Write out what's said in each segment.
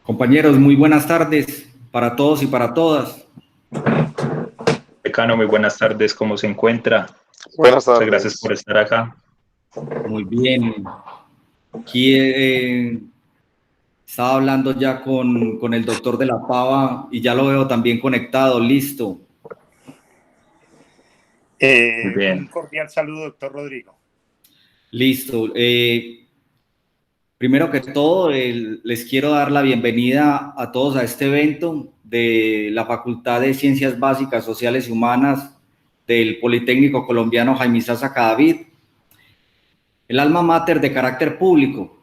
Compañeros, muy buenas tardes para todos y para todas. Decano, muy buenas tardes, ¿cómo se encuentra? Buenas tardes. Muchas gracias por estar acá. Muy bien. Aquí estaba hablando ya con el doctor de la Pava y ya lo veo también conectado, listo. Muy bien. Un cordial saludo, doctor Rodrigo. Listo. Primero que todo, les quiero dar la bienvenida a todos a este evento de la Facultad de Ciencias Básicas, Sociales y Humanas del Politécnico Colombiano Jaime Isaza Cadavid, el alma mater de carácter público,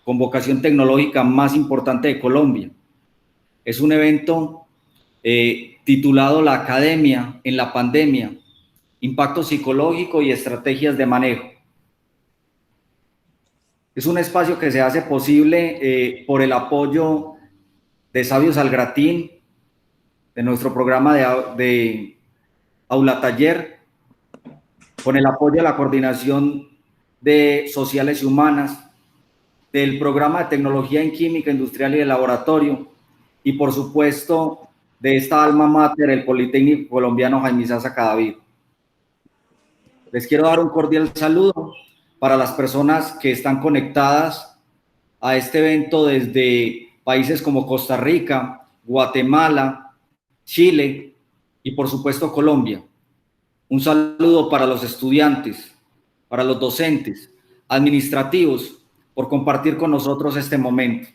con vocación tecnológica más importante de Colombia. Es un evento titulado La Academia en la Pandemia, Impacto Psicológico y Estrategias de Manejo. Es un espacio que se hace posible por el apoyo de Sabio Salgratín, de nuestro programa de Aula Taller, con el apoyo de la Coordinación de Sociales y Humanas, del programa de Tecnología en Química Industrial y de Laboratorio, y por supuesto de esta alma mater, el Politécnico Colombiano Jaime Isaza Cadavid. Les quiero dar un cordial saludo para las personas que están conectadas a este evento desde países como Costa Rica, Guatemala, Chile y por supuesto Colombia. Un saludo para los estudiantes, para los docentes, administrativos, por compartir con nosotros este momento.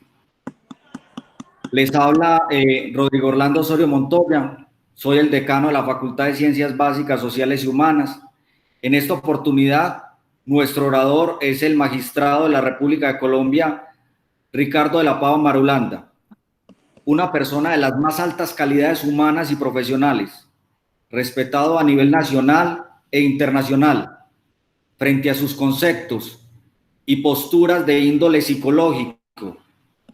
Les habla Rodrigo Orlando Osorio Montoya, soy el decano de la Facultad de Ciencias Básicas, Sociales y Humanas. En esta oportunidad, nuestro orador es el magistrado de la República de Colombia, Ricardo de la Pava Marulanda, una persona de las más altas calidades humanas y profesionales, respetado a nivel nacional e internacional, frente a sus conceptos y posturas de índole psicológico,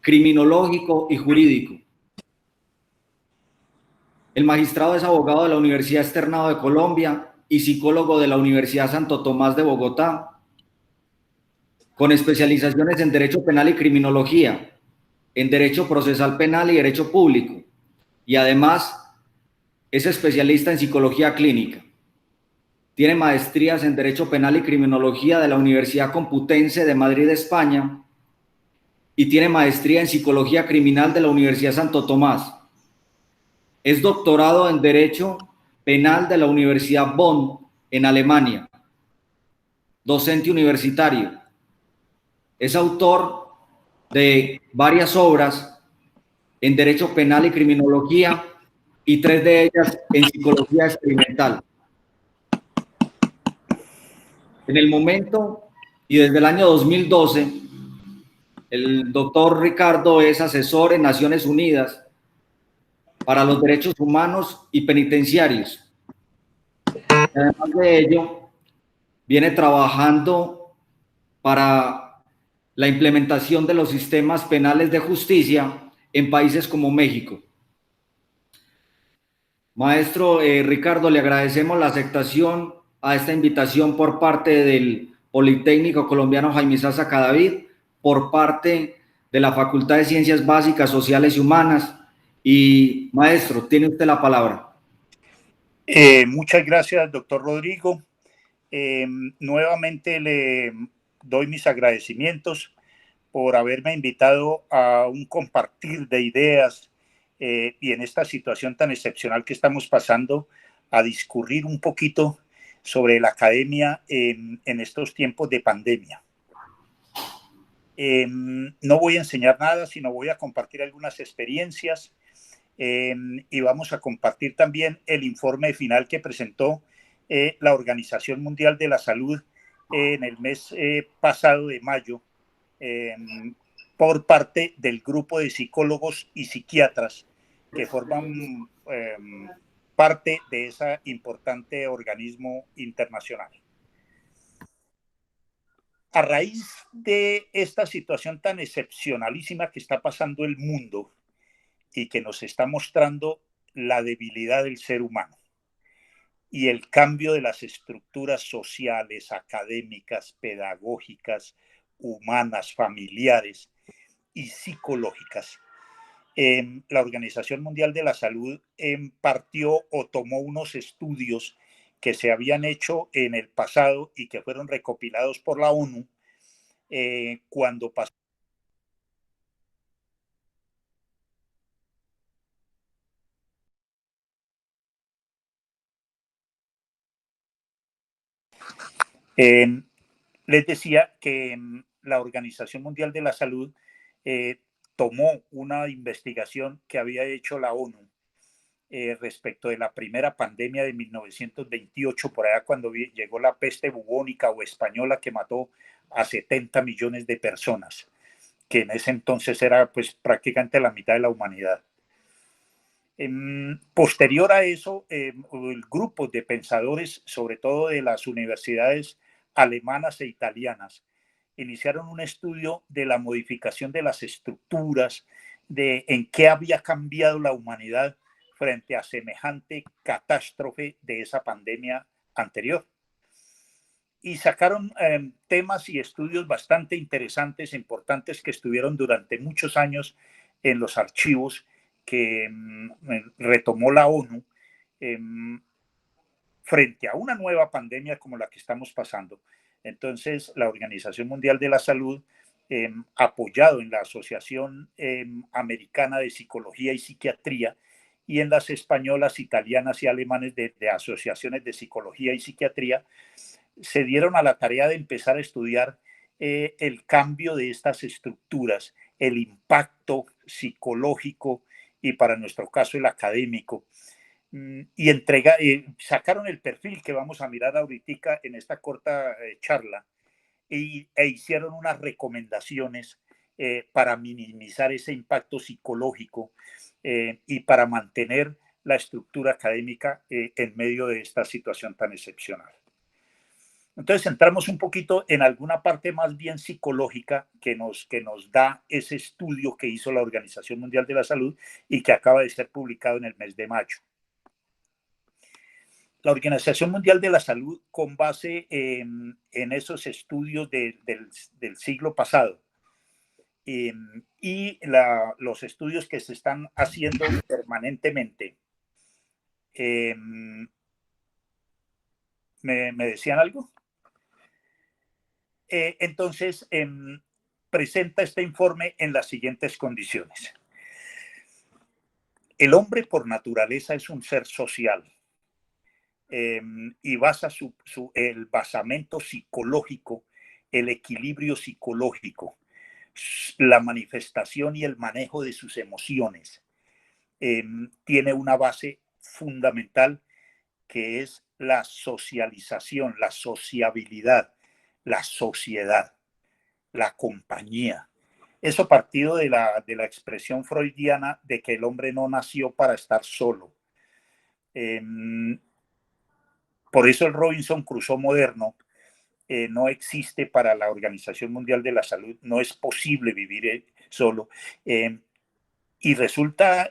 criminológico y jurídico. El magistrado es abogado de la Universidad Externado de Colombia y psicólogo de la Universidad Santo Tomás de Bogotá, con especializaciones en Derecho Penal y Criminología, en Derecho Procesal Penal y Derecho Público, y además es especialista en Psicología Clínica. Tiene maestrías en Derecho Penal y Criminología de la Universidad Complutense de Madrid, España, y tiene maestría en Psicología Criminal de la Universidad Santo Tomás. Es doctorado en Derecho Penal de la Universidad Bonn, en Alemania. Docente universitario. Es autor de varias obras en Derecho Penal y Criminología y 3 de ellas en Psicología Experimental. En el momento y desde el año 2012, el doctor Ricardo es asesor en Naciones Unidas para los derechos humanos y penitenciarios. Además de ello, viene trabajando para la implementación de los sistemas penales de justicia en países como México. Maestro Ricardo, le agradecemos la aceptación a esta invitación por parte del Politécnico Colombiano Jaime Isaza Cadavid, por parte de la Facultad de Ciencias Básicas, Sociales y Humanas. Y maestro, tiene usted la palabra. Muchas gracias, doctor Rodrigo. Nuevamente le doy mis agradecimientos por haberme invitado a un compartir de ideas y en esta situación tan excepcional que estamos pasando, a discurrir un poquito sobre la academia en estos tiempos de pandemia. No voy a enseñar nada, sino voy a compartir algunas experiencias y vamos a compartir también el informe final que presentó la Organización Mundial de la Salud en el mes pasado de mayo por parte del grupo de psicólogos y psiquiatras que forman parte de ese importante organismo internacional. A raíz de esta situación tan excepcionalísima que está pasando el mundo y que nos está mostrando la debilidad del ser humano y el cambio de las estructuras sociales, académicas, pedagógicas, humanas, familiares y psicológicas, la Organización Mundial de la Salud partió o tomó unos estudios que se habían hecho en el pasado y que fueron recopilados por la ONU cuando pasó. Les decía que la Organización Mundial de la Salud tomó una investigación que había hecho la ONU respecto de la primera pandemia de 1928, por allá cuando llegó la peste bubónica o española que mató a 70 millones de personas, que en ese entonces era pues prácticamente la mitad de la humanidad. Posterior a eso, el grupo de pensadores, sobre todo de las universidades alemanas e italianas, iniciaron un estudio de la modificación de las estructuras, de en qué había cambiado la humanidad frente a semejante catástrofe de esa pandemia anterior. Y sacaron temas y estudios bastante interesantes, importantes, que estuvieron durante muchos años en los archivos que retomó la ONU frente a una nueva pandemia como la que estamos pasando. Entonces, la Organización Mundial de la Salud, apoyado en la Asociación Americana de Psicología y Psiquiatría y en las españolas, italianas y alemanes de asociaciones de psicología y psiquiatría, se dieron a la tarea de empezar a estudiar el cambio de estas estructuras, el impacto psicológico y, para nuestro caso, el académico. Y sacaron el perfil que vamos a mirar ahorita en esta corta charla e hicieron unas recomendaciones para minimizar ese impacto psicológico y para mantener la estructura académica en medio de esta situación tan excepcional. Entonces entramos un poquito en alguna parte más bien psicológica que nos da ese estudio que hizo la Organización Mundial de la Salud y que acaba de ser publicado en el mes de mayo. La Organización Mundial de la Salud, con base en esos estudios del siglo pasado y los estudios que se están haciendo permanentemente, ¿me decían algo? Entonces, presenta este informe en las siguientes condiciones. El hombre por naturaleza es un ser social y basa el basamento psicológico, el equilibrio psicológico, la manifestación y el manejo de sus emociones. Tiene una base fundamental que es la socialización, la sociabilidad, la sociedad, la compañía. Eso partido de la expresión freudiana de que el hombre no nació para estar solo. Por eso el Robinson Crusoe moderno no existe para la Organización Mundial de la Salud, no es posible vivir solo. Y resulta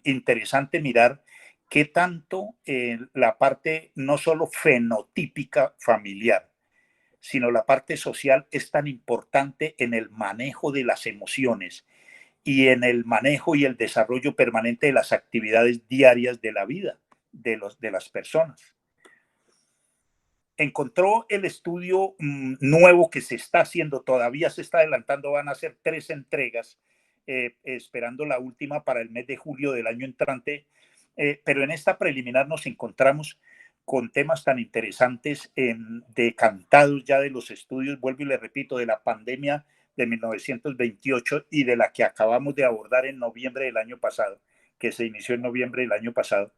interesante mirar qué tanto la parte no solo fenotípica familiar, sino la parte social es tan importante en el manejo de las emociones y en el manejo y el desarrollo permanente de las actividades diarias de la vida de las personas. Encontró el estudio nuevo que se está haciendo, todavía se está adelantando, van a ser 3 entregas, esperando la última para el mes de julio del año entrante, pero en esta preliminar nos encontramos con temas tan interesantes decantados ya de los estudios, vuelvo y le repito, de la pandemia de 1928 y de la que acabamos de abordar en noviembre del año pasado, que se inició en noviembre del año pasado.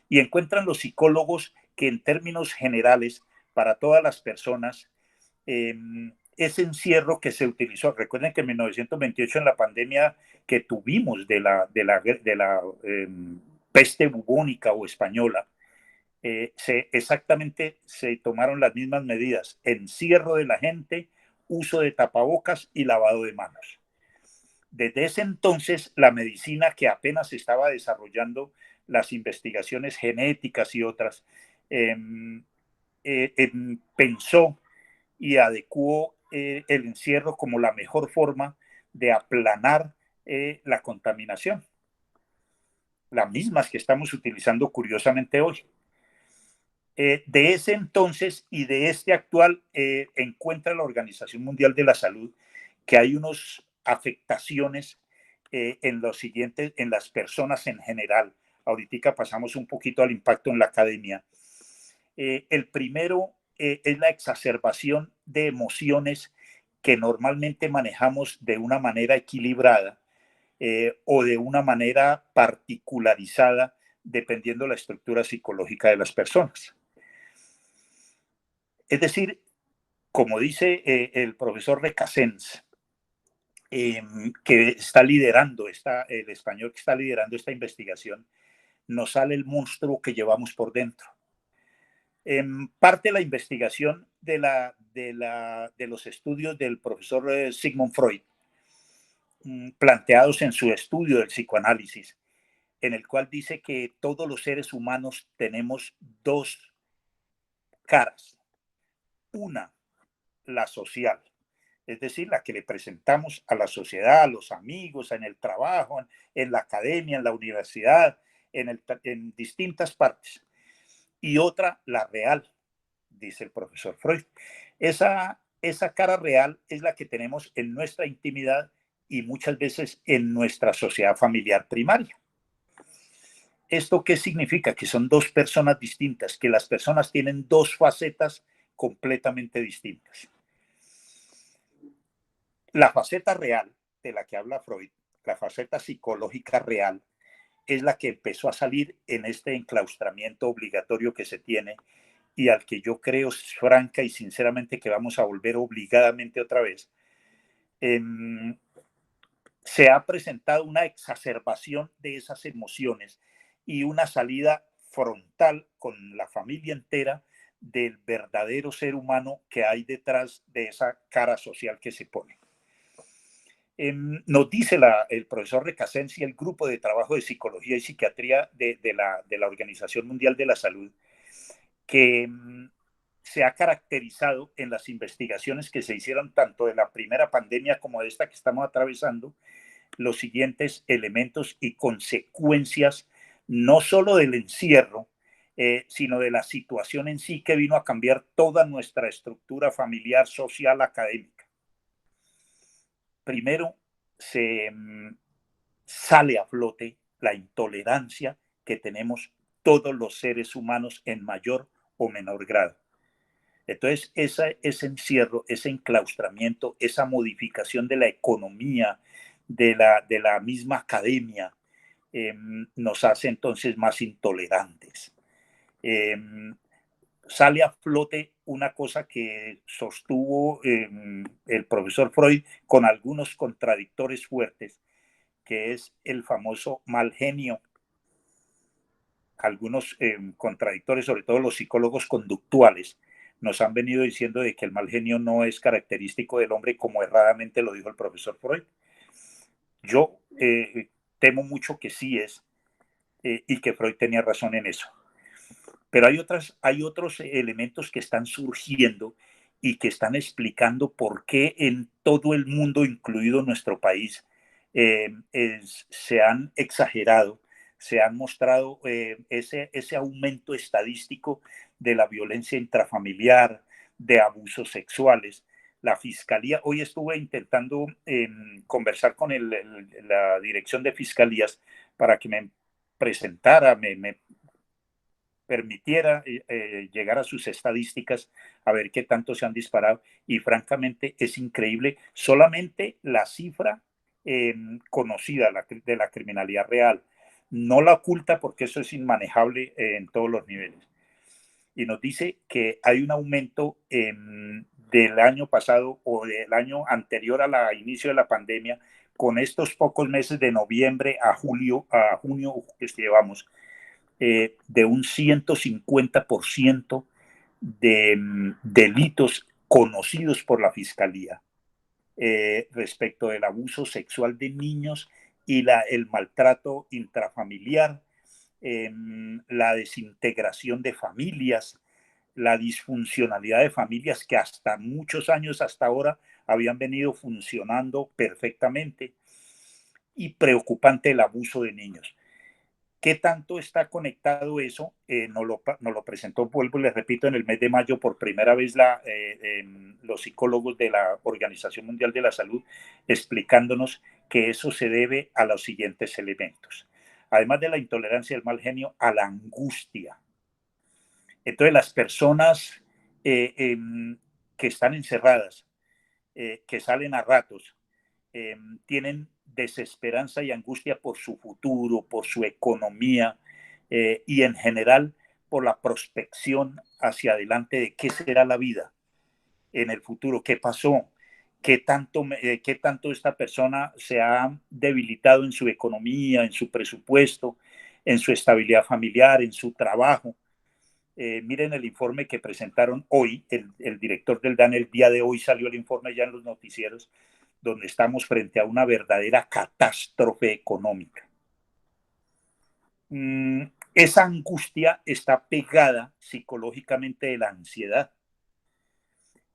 Y encuentran los psicólogos que en términos generales, para todas las personas, ese encierro que se utilizó, recuerden que en 1928 en la pandemia que tuvimos de la peste bubónica o española, exactamente se tomaron las mismas medidas: encierro de la gente, uso de tapabocas y lavado de manos. Desde ese entonces, la medicina, que apenas estaba desarrollando las investigaciones genéticas y otras, pensó y adecuó el encierro como la mejor forma de aplanar la contaminación, las mismas que estamos utilizando curiosamente hoy. De ese entonces y de este actual, encuentra la Organización Mundial de la Salud que hay unas afectaciones en los siguientes, en las personas en general. Ahorita pasamos un poquito al impacto en la academia. El primero es la exacerbación de emociones que normalmente manejamos de una manera equilibrada o de una manera particularizada, dependiendo de la estructura psicológica de las personas. Es decir, como dice el profesor Recasens, que está liderando el español que está liderando esta investigación, nos sale el monstruo que llevamos por dentro. En parte la investigación de los estudios del profesor Sigmund Freud, planteados en su estudio del psicoanálisis, en el cual dice que todos los seres humanos tenemos dos caras. Una, la social, es decir, la que le presentamos a la sociedad, a los amigos, en el trabajo, en la academia, en la universidad, en distintas partes. Y otra, la real, dice el profesor Freud. Esa cara real es la que tenemos en nuestra intimidad y muchas veces en nuestra sociedad familiar primaria. ¿Esto qué significa? Que son dos personas distintas, que las personas tienen dos facetas completamente distintas. La faceta real de la que habla Freud, la faceta psicológica real, es la que empezó a salir en este enclaustramiento obligatorio que se tiene y al que yo creo franca y sinceramente que vamos a volver obligadamente otra vez. Se ha presentado una exacerbación de esas emociones y una salida frontal con la familia entera del verdadero ser humano que hay detrás de esa cara social que se pone. Nos dice el profesor Recasens y el grupo de trabajo de psicología y psiquiatría de la Organización Mundial de la Salud que se ha caracterizado en las investigaciones que se hicieron tanto de la primera pandemia como de esta que estamos atravesando, los siguientes elementos y consecuencias, no solo del encierro, sino de la situación en sí que vino a cambiar toda nuestra estructura familiar, social, académica. Primero, se sale a flote la intolerancia que tenemos todos los seres humanos en mayor o menor grado. Entonces, ese encierro, ese enclaustramiento, esa modificación de la economía, de la misma academia, nos hace entonces más intolerantes. Sale a flote una cosa que sostuvo el profesor Freud con algunos contradictores fuertes, que es el famoso mal genio. Algunos contradictores, sobre todo los psicólogos conductuales, nos han venido diciendo de que el mal genio no es característico del hombre, como erradamente lo dijo el profesor Freud. Yo temo mucho que sí es, y que Freud tenía razón en eso. Pero hay otros elementos que están surgiendo y que están explicando por qué en todo el mundo, incluido nuestro país, se han exagerado, se han mostrado ese aumento estadístico de la violencia intrafamiliar, de abusos sexuales. La Fiscalía, hoy estuve intentando conversar con la Dirección de Fiscalías para que me presentara, me permitiera llegar a sus estadísticas, a ver qué tanto se han disparado. Y francamente es increíble solamente la cifra conocida de la criminalidad real. No la oculta porque eso es inmanejable en todos los niveles. Y nos dice que hay un aumento del año pasado o del año anterior al inicio de la pandemia, con estos pocos meses de noviembre a junio que llevamos, de un 150% de delitos conocidos por la Fiscalía respecto del abuso sexual de niños y el maltrato intrafamiliar, la desintegración de familias, la disfuncionalidad de familias que hasta muchos años hasta ahora habían venido funcionando perfectamente. y preocupante el abuso de niños. ¿Qué tanto está conectado eso? Nos lo presentó, vuelvo y les repito, en el mes de mayo por primera vez los psicólogos de la Organización Mundial de la Salud, explicándonos que eso se debe a los siguientes elementos. Además de la intolerancia y el mal genio, a la angustia. Entonces, las personas que están encerradas, que salen a ratos, tienen desesperanza y angustia por su futuro, por su economía y en general por la prospección hacia adelante de qué será la vida en el futuro, qué pasó, qué tanto esta persona se ha debilitado en su economía, en su presupuesto, en su estabilidad familiar, en su trabajo. Miren el informe que presentaron hoy, el director del DAN, el día de hoy salió el informe ya en los noticieros, donde estamos frente a una verdadera catástrofe económica. Esa angustia está pegada psicológicamente de la ansiedad.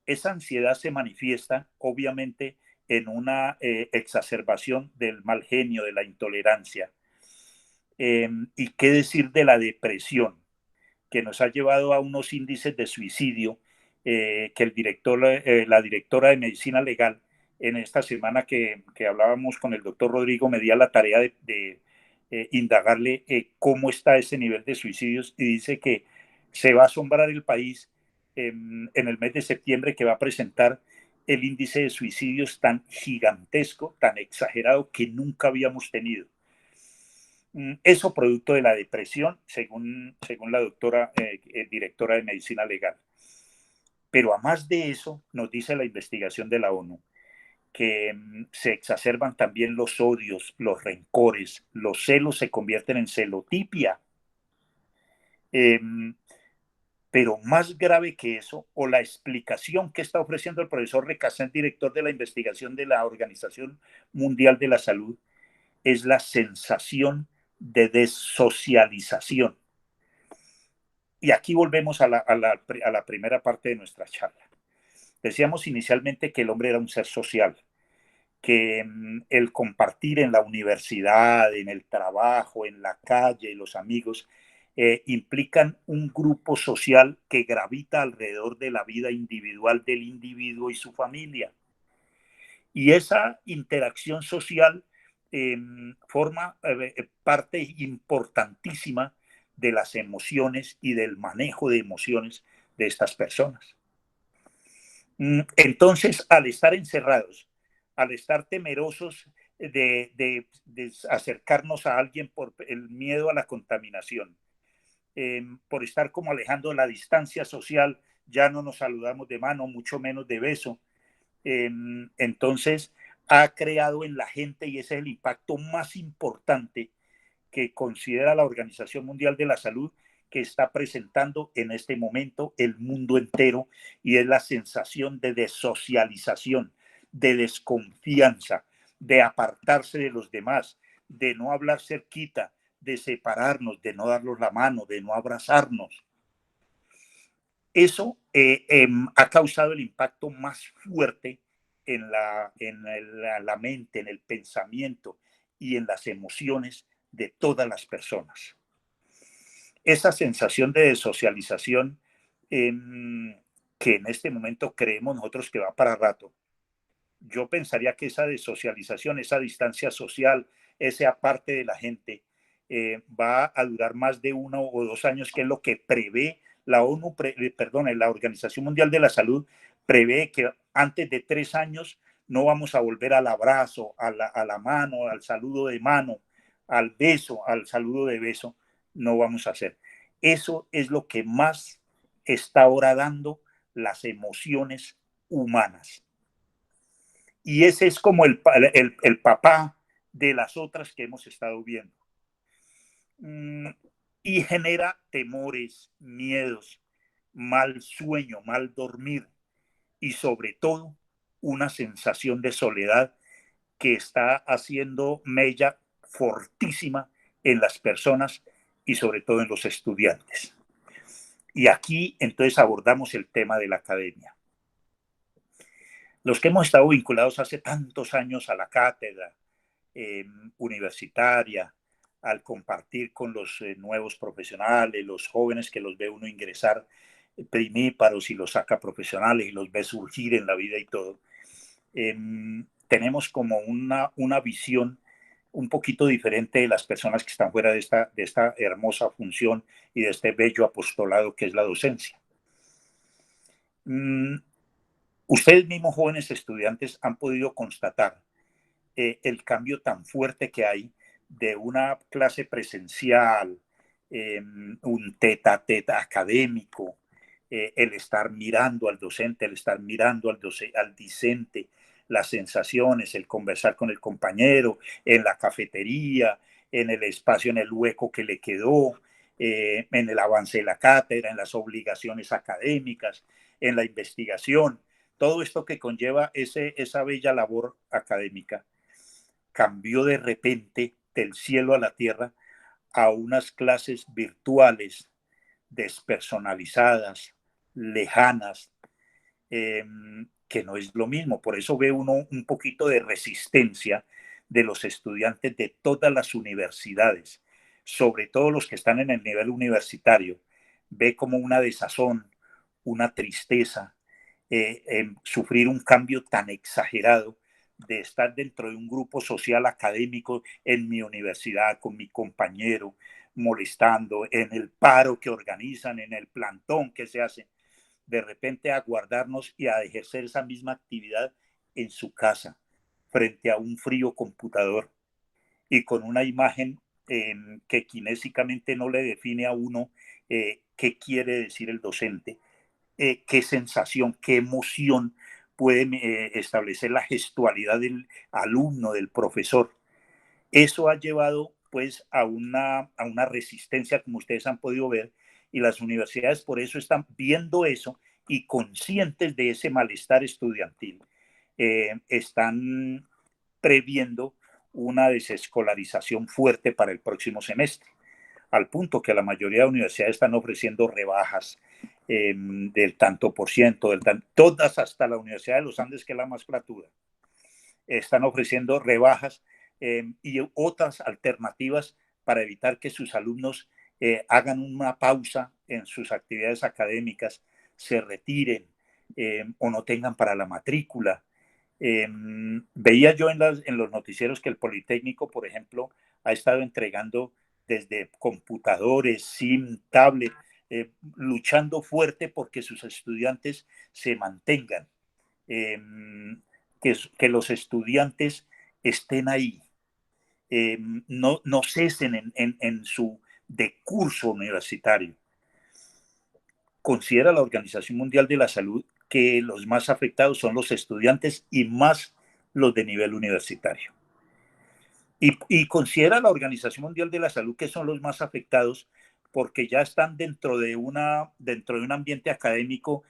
Esa ansiedad se manifiesta, obviamente, en una exacerbación del mal genio, de la intolerancia. Y qué decir de la depresión, que nos ha llevado a unos índices de suicidio que la directora de Medicina Legal, en esta semana que hablábamos con el doctor Rodrigo, me dio la tarea de indagarle cómo está ese nivel de suicidios y dice que se va a asombrar el país en el mes de septiembre, que va a presentar el índice de suicidios tan gigantesco, tan exagerado que nunca habíamos tenido. Eso producto de la depresión, según la doctora directora de Medicina Legal. Pero a más de eso, nos dice la investigación de la ONU, que se exacerban también los odios, los rencores, los celos se convierten en celotipia. Pero más grave que eso, o la explicación que está ofreciendo el profesor Recasén, director de la investigación de la Organización Mundial de la Salud, es la sensación de desocialización. Y aquí volvemos a la primera parte de nuestra charla. Decíamos inicialmente que el hombre era un ser social, que el compartir en la universidad, en el trabajo, en la calle, los amigos, implican un grupo social que gravita alrededor de la vida individual del individuo y su familia. Y esa interacción social forma parte importantísima de las emociones y del manejo de emociones de estas personas. Entonces, al estar encerrados, al estar temerosos de acercarnos a alguien por el miedo a la contaminación, por estar como alejando la distancia social, ya no nos saludamos de mano, mucho menos de beso. Entonces, ha creado en la gente, y ese es el impacto más importante que considera la Organización Mundial de la Salud, que está presentando en este momento el mundo entero, y es la sensación de desocialización, de desconfianza, de apartarse de los demás, de no hablar cerquita, de separarnos, de no darnos la mano, de no abrazarnos. Eso ha causado el impacto más fuerte en la mente, en el pensamiento y en las emociones de todas las personas. Esa sensación de desocialización que en este momento creemos nosotros que va para rato. Yo pensaría que esa desocialización, esa distancia social, ese aparte de la gente, va a durar más de 1 o 2 años, que es lo que prevé la ONU, la Organización Mundial de la Salud, prevé que antes de 3 años no vamos a volver al abrazo, a la mano, al saludo de mano, al beso, al saludo de beso, no vamos a hacer. Eso es lo que más está ahora dando las emociones humanas. Y ese es como el papá de las otras que hemos estado viendo. Y genera temores, miedos, mal sueño, mal dormir y sobre todo una sensación de soledad que está haciendo mella fortísima en las personas y sobre todo en los estudiantes. Y aquí entonces abordamos el tema de la academia. Los que hemos estado vinculados hace tantos años a la cátedra, universitaria, al compartir con los nuevos profesionales, los jóvenes que los ve uno ingresar primíparos y los saca profesionales y los ve surgir en la vida y todo, tenemos como una visión un poquito diferente de las personas que están fuera de esta hermosa función y de este bello apostolado que es la docencia. Ustedes mismos, jóvenes estudiantes, han podido constatar el cambio tan fuerte que hay de una clase presencial, un tete a tete académico, el estar mirando al docente, el estar mirando al discente, las sensaciones, el conversar con el compañero, en la cafetería, en el espacio, en el hueco que le quedó, en el avance de la cátedra, en las obligaciones académicas, en la investigación, todo esto que conlleva esa bella labor académica, cambió de repente del cielo a la tierra a unas clases virtuales, despersonalizadas, lejanas, que no es lo mismo. Por eso ve uno un poquito de resistencia de los estudiantes de todas las universidades, sobre todo los que están en el nivel universitario. Ve como una desazón, una tristeza, sufrir un cambio tan exagerado de estar dentro de un grupo social académico en mi universidad con mi compañero, molestando, en el paro que organizan, en el plantón que se hace, de repente a guardarnos y a ejercer esa misma actividad en su casa, frente a un frío computador y con una imagen que kinésicamente no le define a uno qué quiere decir el docente, qué sensación, qué emoción puede establecer la gestualidad del alumno, del profesor. Eso ha llevado pues a una resistencia, como ustedes han podido ver, y las universidades por eso están viendo eso y conscientes de ese malestar estudiantil, están previendo una desescolarización fuerte para el próximo semestre, al punto que la mayoría de universidades están ofreciendo rebajas del tanto por ciento, todas hasta la Universidad de los Andes, que es la más platuda, están ofreciendo rebajas y otras alternativas para evitar que sus alumnos hagan una pausa en sus actividades académicas, se retiren o no tengan para la matrícula. Veía yo en los noticieros que el Politécnico, por ejemplo, ha estado entregando desde computadores, SIM, tablet, luchando fuerte porque sus estudiantes se mantengan, que los estudiantes estén ahí, no cesen en su decurso universitario. Considera la Organización Mundial de la Salud que los más afectados son los estudiantes y más los de nivel universitario. Y considera la Organización Mundial de la Salud que son los más afectados porque ya están dentro de un ambiente académico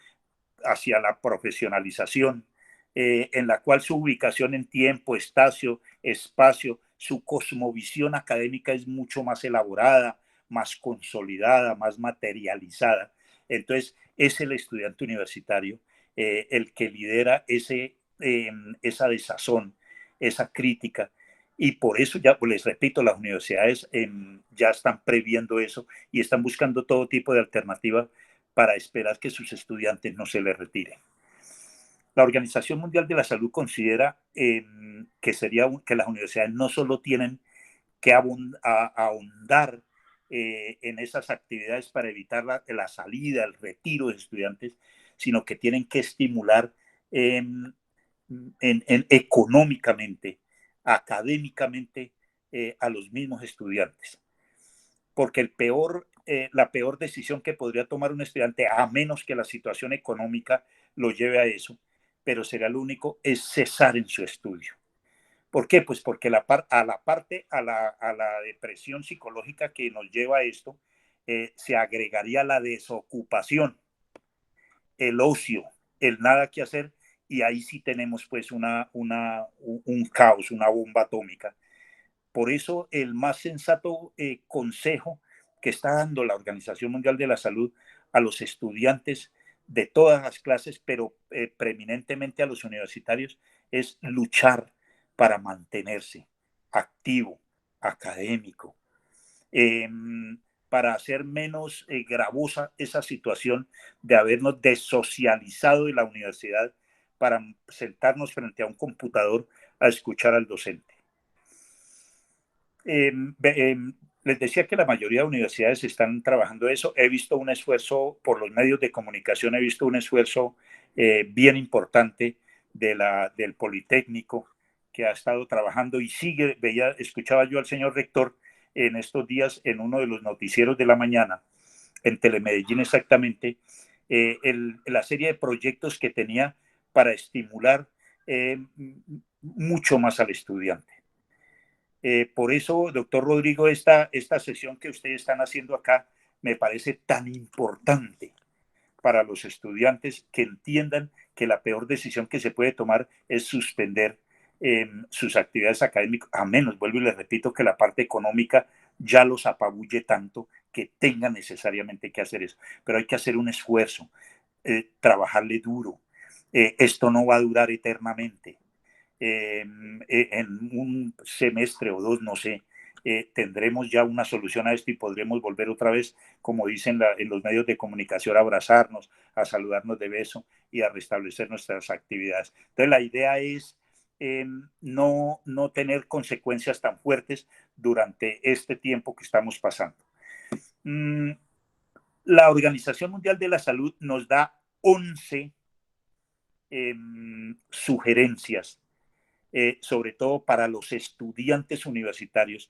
hacia la profesionalización, en la cual su ubicación en tiempo, espacio, su cosmovisión académica es mucho más elaborada, más consolidada, más materializada. Entonces, es el estudiante universitario el que lidera esa desazón, esa crítica. Y por eso, ya pues les repito, las universidades ya están previendo eso y están buscando todo tipo de alternativas para esperar que sus estudiantes no se les retiren. La Organización Mundial de la Salud considera que las universidades no solo tienen que ahondar en esas actividades para evitar la salida, el retiro de estudiantes, sino que tienen que estimular económicamente, académicamente a los mismos estudiantes. Porque la peor decisión que podría tomar un estudiante, a menos que la situación económica lo lleve a eso, pero será lo único, es cesar en su estudio. ¿Por qué? Pues porque a la depresión psicológica que nos lleva a esto, se agregaría la desocupación, el ocio, el nada que hacer, y ahí sí tenemos pues un caos, una bomba atómica. Por eso el más sensato consejo que está dando la Organización Mundial de la Salud a los estudiantes de todas las clases, pero preeminentemente a los universitarios, es luchar para mantenerse, activo, académico, para hacer menos gravosa esa situación de habernos desocializado de la universidad para sentarnos frente a un computador a escuchar al docente. Les decía que la mayoría de universidades están trabajando eso. He visto un esfuerzo por los medios de comunicación, he visto un esfuerzo bien importante del Politécnico, que ha estado trabajando y sigue. Escuchaba yo al señor rector en estos días en uno de los noticieros de la mañana, en Telemedellín exactamente, la serie de proyectos que tenía para estimular mucho más al estudiante. Por eso, doctor Rodrigo, esta sesión que ustedes están haciendo acá me parece tan importante para los estudiantes, que entiendan que la peor decisión que se puede tomar es suspender sus actividades académicas, a menos, vuelvo y les repito, que la parte económica ya los apabulle tanto que tengan necesariamente que hacer eso. Pero hay que hacer un esfuerzo, trabajarle duro. Esto no va a durar eternamente. En un semestre o dos, no sé, tendremos ya una solución a esto y podremos volver otra vez, como dicen en los medios de comunicación, a abrazarnos, a saludarnos de beso y a restablecer nuestras actividades. Entonces la idea es no tener consecuencias tan fuertes durante este tiempo que estamos pasando. La Organización Mundial de la Salud nos da 11 sugerencias, sobre todo para los estudiantes universitarios.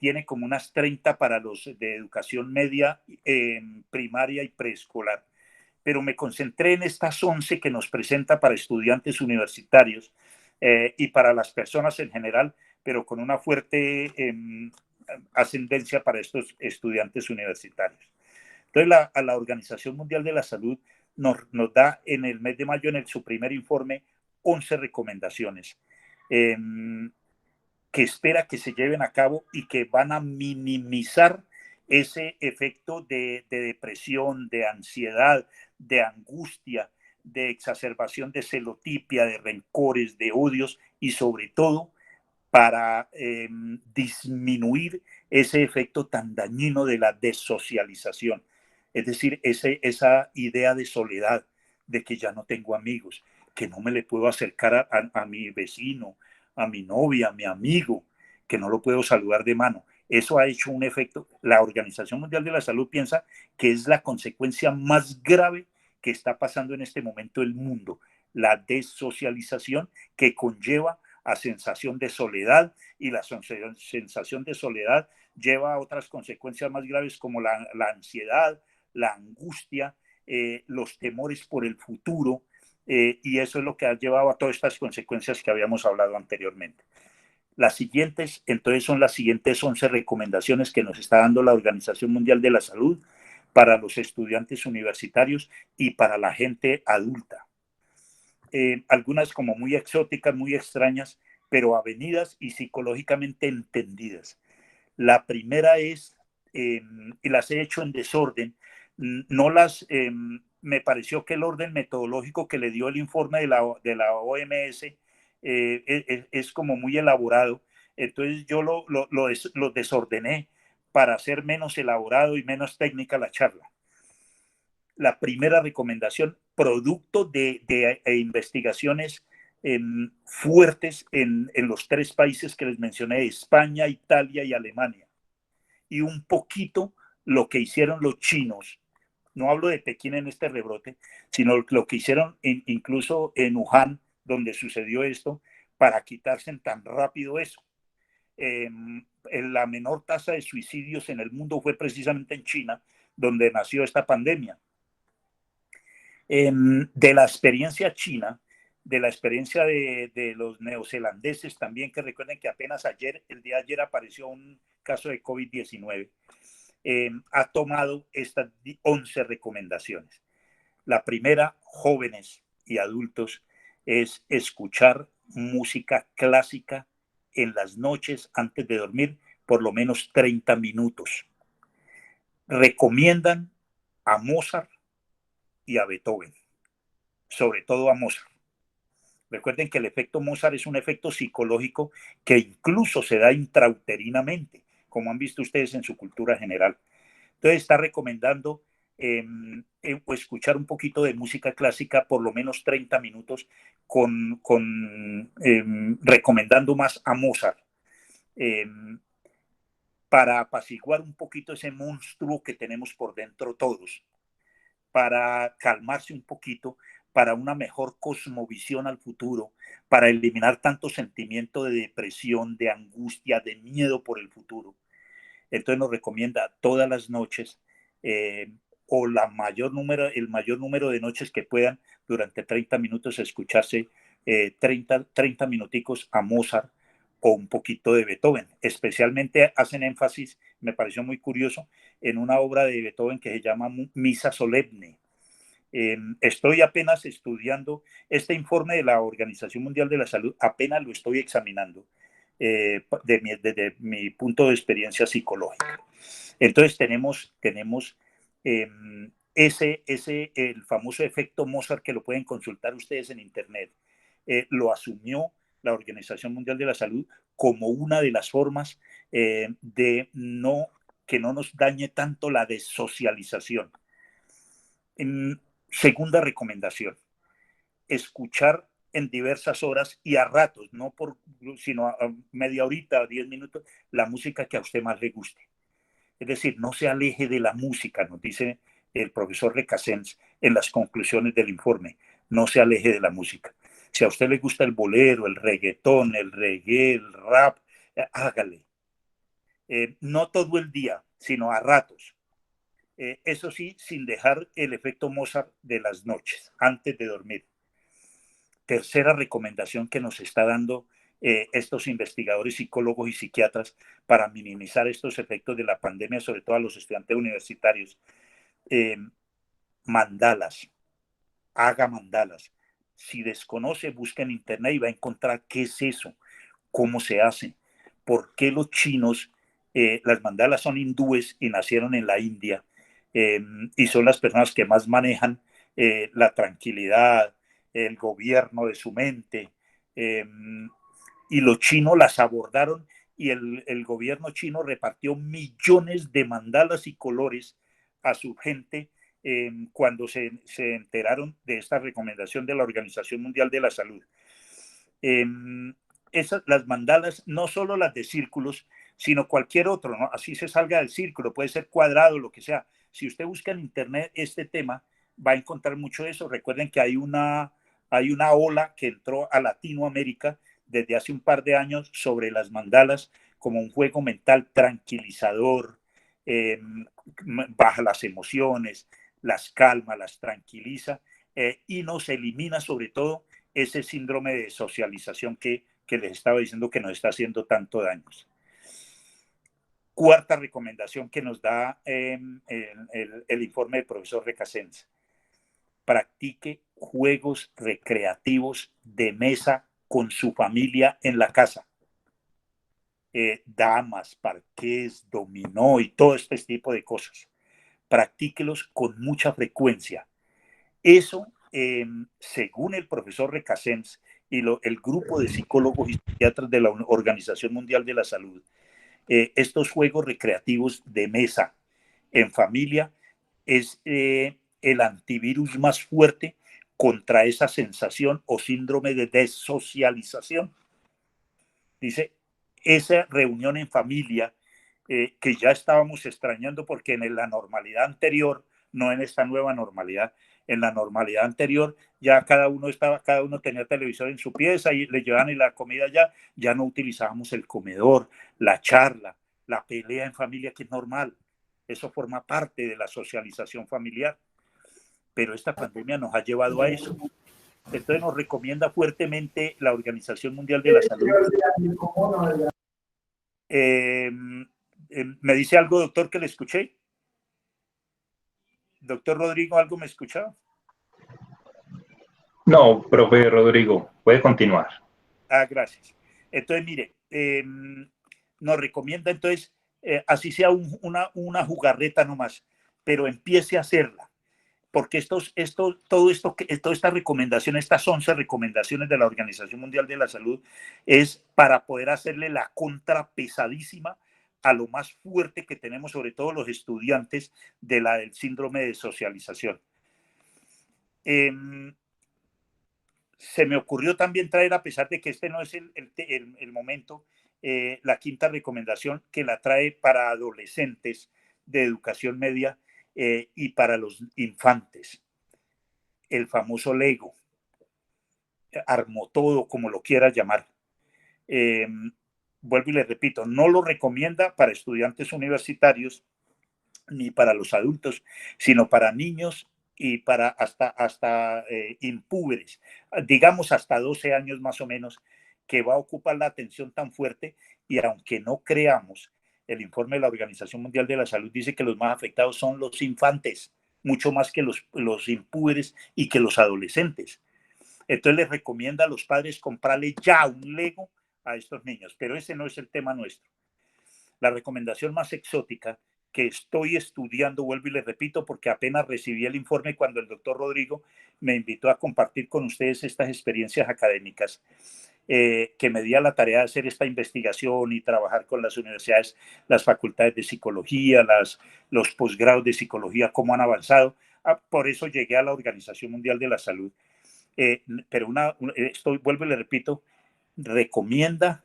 Tiene como unas 30 para los de educación media, primaria y preescolar. Pero me concentré en estas 11 que nos presenta para estudiantes universitarios y para las personas en general, pero con una fuerte ascendencia para estos estudiantes universitarios. Entonces, la Organización Mundial de la Salud nos da en el mes de mayo, en su primer informe, 11 recomendaciones que espera que se lleven a cabo y que van a minimizar ese efecto de depresión, de ansiedad, de angustia, de exacerbación de celotipia, de rencores, de odios y sobre todo para disminuir ese efecto tan dañino de la desocialización. Es decir, esa idea de soledad, de que ya no tengo amigos, que no me le puedo acercar a mi vecino, a mi novia, a mi amigo, que no lo puedo saludar de mano. Eso ha hecho un efecto. La Organización Mundial de la Salud piensa que es la consecuencia más grave que está pasando en este momento el mundo, la desocialización que conlleva a sensación de soledad, y la sensación de soledad lleva a otras consecuencias más graves como la ansiedad, la angustia, los temores por el futuro, y eso es lo que ha llevado a todas estas consecuencias que habíamos hablado anteriormente. Las siguientes, entonces, son las siguientes 11 recomendaciones que nos está dando la Organización Mundial de la Salud para los estudiantes universitarios y para la gente adulta. Algunas como muy exóticas, muy extrañas, pero avenidas y psicológicamente entendidas. La primera es, y las he hecho en desorden, me pareció que el orden metodológico que le dio el informe de la OMS es como muy elaborado, entonces yo lo desordené para hacer menos elaborado y menos técnica la charla. La primera recomendación, producto de investigaciones fuertes en los 3 países que les mencioné, España, Italia y Alemania, y un poquito lo que hicieron los chinos. No hablo de Pekín en este rebrote, sino lo que hicieron incluso en Wuhan, donde sucedió esto, para quitarse tan rápido eso. La menor tasa de suicidios en el mundo fue precisamente en China, donde nació esta pandemia. De la experiencia china, de la experiencia de los neozelandeses también, que recuerden que apenas el día de ayer apareció un caso de COVID-19, ha tomado estas 11 recomendaciones. La primera, jóvenes y adultos, es escuchar música clásica en las noches antes de dormir, por lo menos 30 minutos. Recomiendan a Mozart y a Beethoven, sobre todo a Mozart. Recuerden que el efecto Mozart es un efecto psicológico que incluso se da intrauterinamente, como han visto ustedes en su cultura general. Entonces está recomendando escuchar un poquito de música clásica, por lo menos 30 minutos, recomendando más a Mozart, para apaciguar un poquito ese monstruo que tenemos por dentro todos, para calmarse un poquito, para una mejor cosmovisión al futuro, para eliminar tanto sentimiento de depresión, de angustia, de miedo por el futuro. Entonces nos recomienda todas las noches o el mayor número de noches que puedan durante 30 minutos escucharse 30 minuticos a Mozart o un poquito de Beethoven. Especialmente hacen énfasis, me pareció muy curioso, en una obra de Beethoven que se llama Misa Solemne. Estoy apenas estudiando este informe de la Organización Mundial de la Salud, apenas lo estoy examinando desde mi punto de experiencia psicológica. Entonces tenemos el famoso efecto Mozart, que lo pueden consultar ustedes en internet. Lo asumió la Organización Mundial de la Salud como una de las formas que no nos dañe tanto la desocialización. Segunda recomendación, escuchar en diversas horas y a ratos, sino a media horita, 10 minutos, la música que a usted más le guste. Es decir, no se aleje de la música, nos dice el profesor Recasens en las conclusiones del informe. No se aleje de la música. Si a usted le gusta el bolero, el reggaetón, el reggae, el rap, hágale. No todo el día, sino a ratos. Eso sí, sin dejar el efecto Mozart de las noches, antes de dormir. Tercera recomendación que nos está dando estos investigadores, psicólogos y psiquiatras para minimizar estos efectos de la pandemia, sobre todo a los estudiantes universitarios. Mandalas. Haga mandalas. Si desconoce, busca en internet y va a encontrar qué es eso, cómo se hace, por qué los chinos, las mandalas son hindúes y nacieron en la India, y son las personas que más manejan la tranquilidad, el gobierno de su mente, y los chinos las abordaron y el gobierno chino repartió millones de mandalas y colores a su gente cuando se enteraron de esta recomendación de la Organización Mundial de la Salud. Las mandalas, no solo las de círculos, sino cualquier otro, ¿no? Así se salga del círculo, puede ser cuadrado, lo que sea. Si usted busca en internet este tema, va a encontrar mucho de eso. Recuerden que hay una ola que entró a Latinoamérica desde hace un par de años sobre las mandalas como un juego mental tranquilizador, baja las emociones, las calma, las tranquiliza y nos elimina sobre todo ese síndrome de socialización que les estaba diciendo que nos está haciendo tanto daño. Cuarta recomendación que nos da el informe del profesor Recasens: practique juegos recreativos de mesa con su familia en la casa. Damas, parqués, dominó y todo este tipo de cosas. Practíquelos con mucha frecuencia. Eso, según el profesor Recasens y el grupo de psicólogos y psiquiatras de la Organización Mundial de la Salud, estos juegos recreativos de mesa en familia es el antivirus más fuerte contra esa sensación o síndrome de desocialización. Dice, esa reunión en familia que ya estábamos extrañando porque en la normalidad anterior, no en esta nueva normalidad, en la normalidad anterior ya cada uno tenía televisor en su pieza y le llevaban la comida ya no utilizábamos el comedor, la charla, la pelea en familia, que es normal. Eso forma parte de la socialización familiar. Pero esta pandemia nos ha llevado a eso. Entonces nos recomienda fuertemente la Organización Mundial de la Salud. ¿Me dice algo, doctor, que le escuché? Doctor Rodrigo, ¿algo me escuchaba? No, profe Rodrigo, puede continuar. Gracias. Entonces, mire, nos recomienda así sea una jugarreta nomás, pero empiece a hacerla. porque todas estas recomendaciones, estas 11 recomendaciones de la Organización Mundial de la Salud, es para poder hacerle la contra pesadísima a lo más fuerte que tenemos, sobre todo los estudiantes del síndrome de socialización. Se me ocurrió también traer, a pesar de que este no es el momento, la quinta recomendación, que la trae para adolescentes de educación media y para los infantes. El famoso Lego, Armotodo, como lo quieras llamar. Vuelvo y le repito, no lo recomienda para estudiantes universitarios ni para los adultos, sino para niños y para hasta impúberes, digamos hasta 12 años más o menos, que va a ocupar la atención tan fuerte. Y aunque no creamos, el informe de la Organización Mundial de la Salud dice que los más afectados son los infantes, mucho más que los impúberes y que los adolescentes. Entonces les recomienda a los padres comprarle ya un Lego a estos niños, pero ese no es el tema nuestro. La recomendación más exótica que estoy estudiando, vuelvo y les repito, porque apenas recibí el informe cuando el doctor Rodrigo me invitó a compartir con ustedes estas experiencias académicas, que me di a la tarea de hacer esta investigación y trabajar con las universidades, las facultades de psicología, los posgrados de psicología, cómo han avanzado. Por eso llegué a la Organización Mundial de la Salud. Pero vuelvo y le repito, recomienda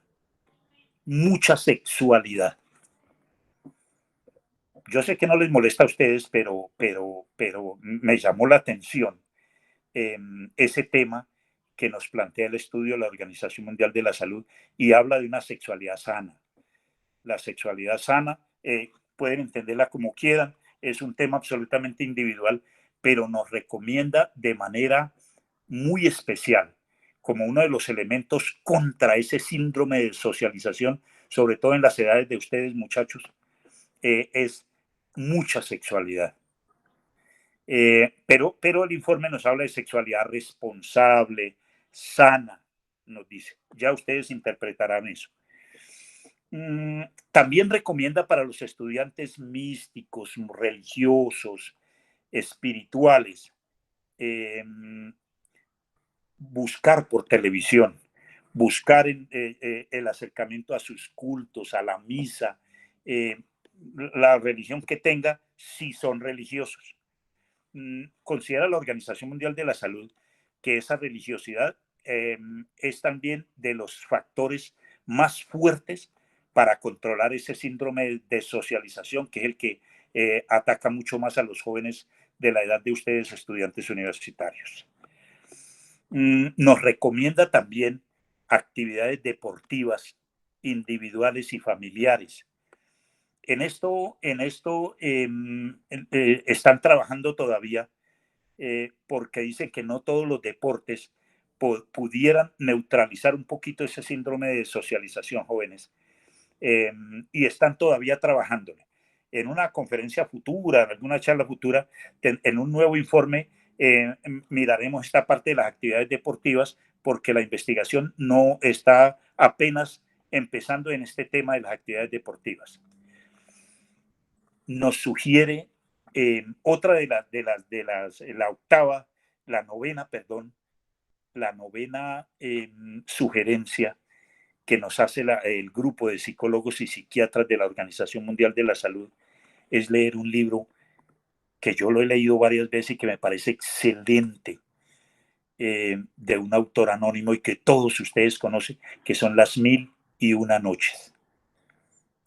mucha sexualidad. Yo sé que no les molesta a ustedes, pero me llamó la atención ese tema que nos plantea el estudio de la Organización Mundial de la Salud, y habla de una sexualidad sana. La sexualidad sana, pueden entenderla como quieran, es un tema absolutamente individual, pero nos recomienda de manera muy especial, como uno de los elementos contra ese síndrome de socialización, sobre todo en las edades de ustedes, muchachos, es mucha sexualidad. Pero el informe nos habla de sexualidad responsable, sana, nos dice. Ya ustedes interpretarán eso. También recomienda para los estudiantes místicos, religiosos, espirituales, buscar por televisión, buscar el acercamiento a sus cultos, a la misa, la religión que tenga, si son religiosos. Considera la Organización Mundial de la Salud que esa religiosidad es también de los factores más fuertes para controlar ese síndrome de socialización, que es el que ataca mucho más a los jóvenes de la edad de ustedes, estudiantes universitarios. Nos recomienda también actividades deportivas, individuales y familiares. En esto están trabajando todavía, porque dicen que no todos los deportes pudieran neutralizar un poquito ese síndrome de socialización, jóvenes, y están todavía trabajando. En una conferencia futura, en alguna charla futura, en un nuevo informe, miraremos esta parte de las actividades deportivas, porque la investigación no está apenas empezando en este tema de las actividades deportivas. Nos sugiere otra la novena sugerencia que nos hace el grupo de psicólogos y psiquiatras de la Organización Mundial de la Salud, es leer un libro que yo lo he leído varias veces y que me parece excelente, de un autor anónimo y que todos ustedes conocen, que son Las 1001 Noches.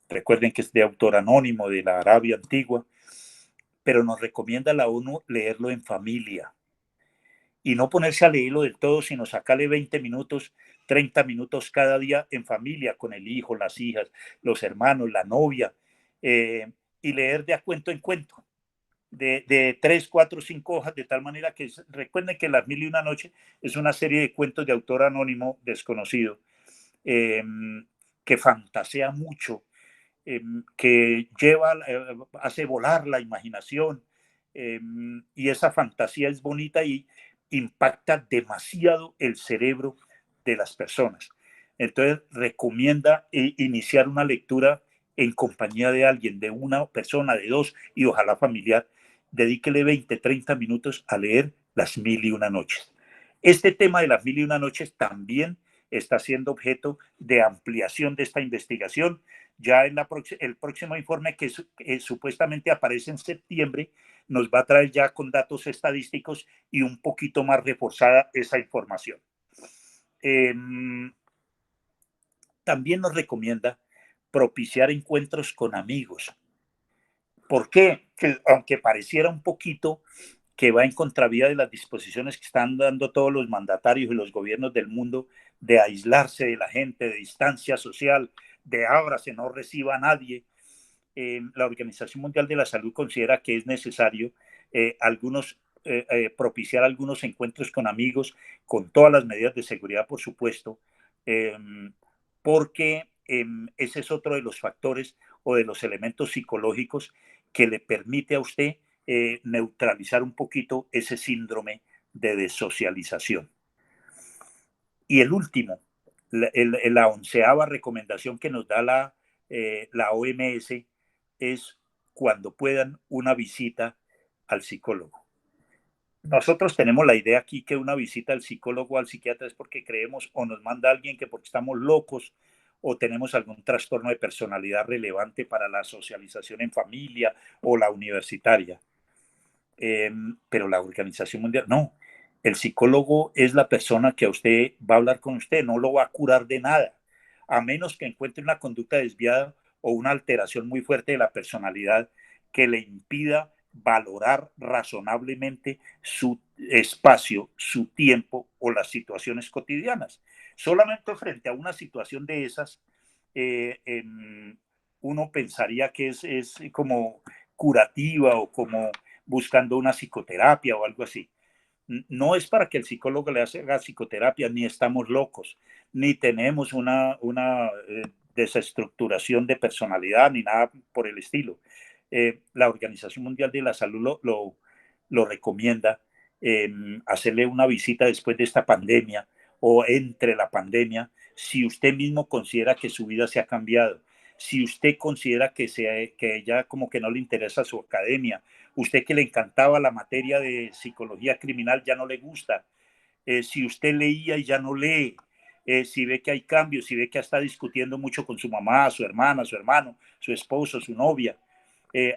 Recuerden que es de autor anónimo de la Arabia Antigua, pero nos recomienda la ONU leerlo en familia y no ponerse a leerlo del todo, sino sacarle 20 minutos, 30 minutos cada día en familia, con el hijo, las hijas, los hermanos, la novia, y leer de a cuento en cuento, de 3, 4, 5 hojas, de tal manera que recuerden que Las 1001 Noches es una serie de cuentos de autor anónimo desconocido, que fantasea mucho, que hace volar la imaginación, y esa fantasía es bonita y impacta demasiado el cerebro de las personas. Entonces recomienda iniciar una lectura en compañía de alguien, de una persona, de dos, y ojalá familiar, dedíquele 20, 30 minutos a leer Las Mil y Una Noches. Este tema de Las Mil y Una Noches también está siendo objeto de ampliación de esta investigación. Ya en el próximo informe que supuestamente aparece en septiembre nos va a traer ya con datos estadísticos y un poquito más reforzada esa información. También nos recomienda propiciar encuentros con amigos. ¿Por qué? Que, aunque pareciera un poquito que va en contravía de las disposiciones que están dando todos los mandatarios y los gobiernos del mundo de aislarse de la gente, de distancia social, de ábrase, no reciba a nadie, la Organización Mundial de la Salud considera que es necesario propiciar algunos encuentros con amigos, con todas las medidas de seguridad, por supuesto, porque ese es otro de los factores o de los elementos psicológicos que le permite a usted neutralizar un poquito ese síndrome de desocialización. Y el último, la 11ª recomendación que nos da la OMS es cuando puedan una visita al psicólogo. Nosotros tenemos la idea aquí que una visita al psicólogo o al psiquiatra es porque creemos o nos manda alguien que porque estamos locos o tenemos algún trastorno de personalidad relevante para la socialización en familia o la universitaria. Pero la Organización Mundial, no. El psicólogo es la persona que a usted va a hablar con usted, no lo va a curar de nada, a menos que encuentre una conducta desviada o una alteración muy fuerte de la personalidad que le impida valorar razonablemente su espacio, su tiempo o las situaciones cotidianas. Solamente frente a una situación de esas, uno pensaría que es como curativa o como buscando una psicoterapia o algo así. No es para que el psicólogo le haga psicoterapia, ni estamos locos, ni tenemos una desestructuración de personalidad, ni nada por el estilo. La Organización Mundial de la Salud lo recomienda, hacerle una visita después de esta pandemia o entre la pandemia, si usted mismo considera que su vida se ha cambiado, si usted considera que ya como que no le interesa su academia, usted que le encantaba la materia de psicología criminal ya no le gusta, si usted leía y ya no lee, si ve que hay cambios, si ve que está discutiendo mucho con su mamá, su hermana, su hermano, su esposo, su novia,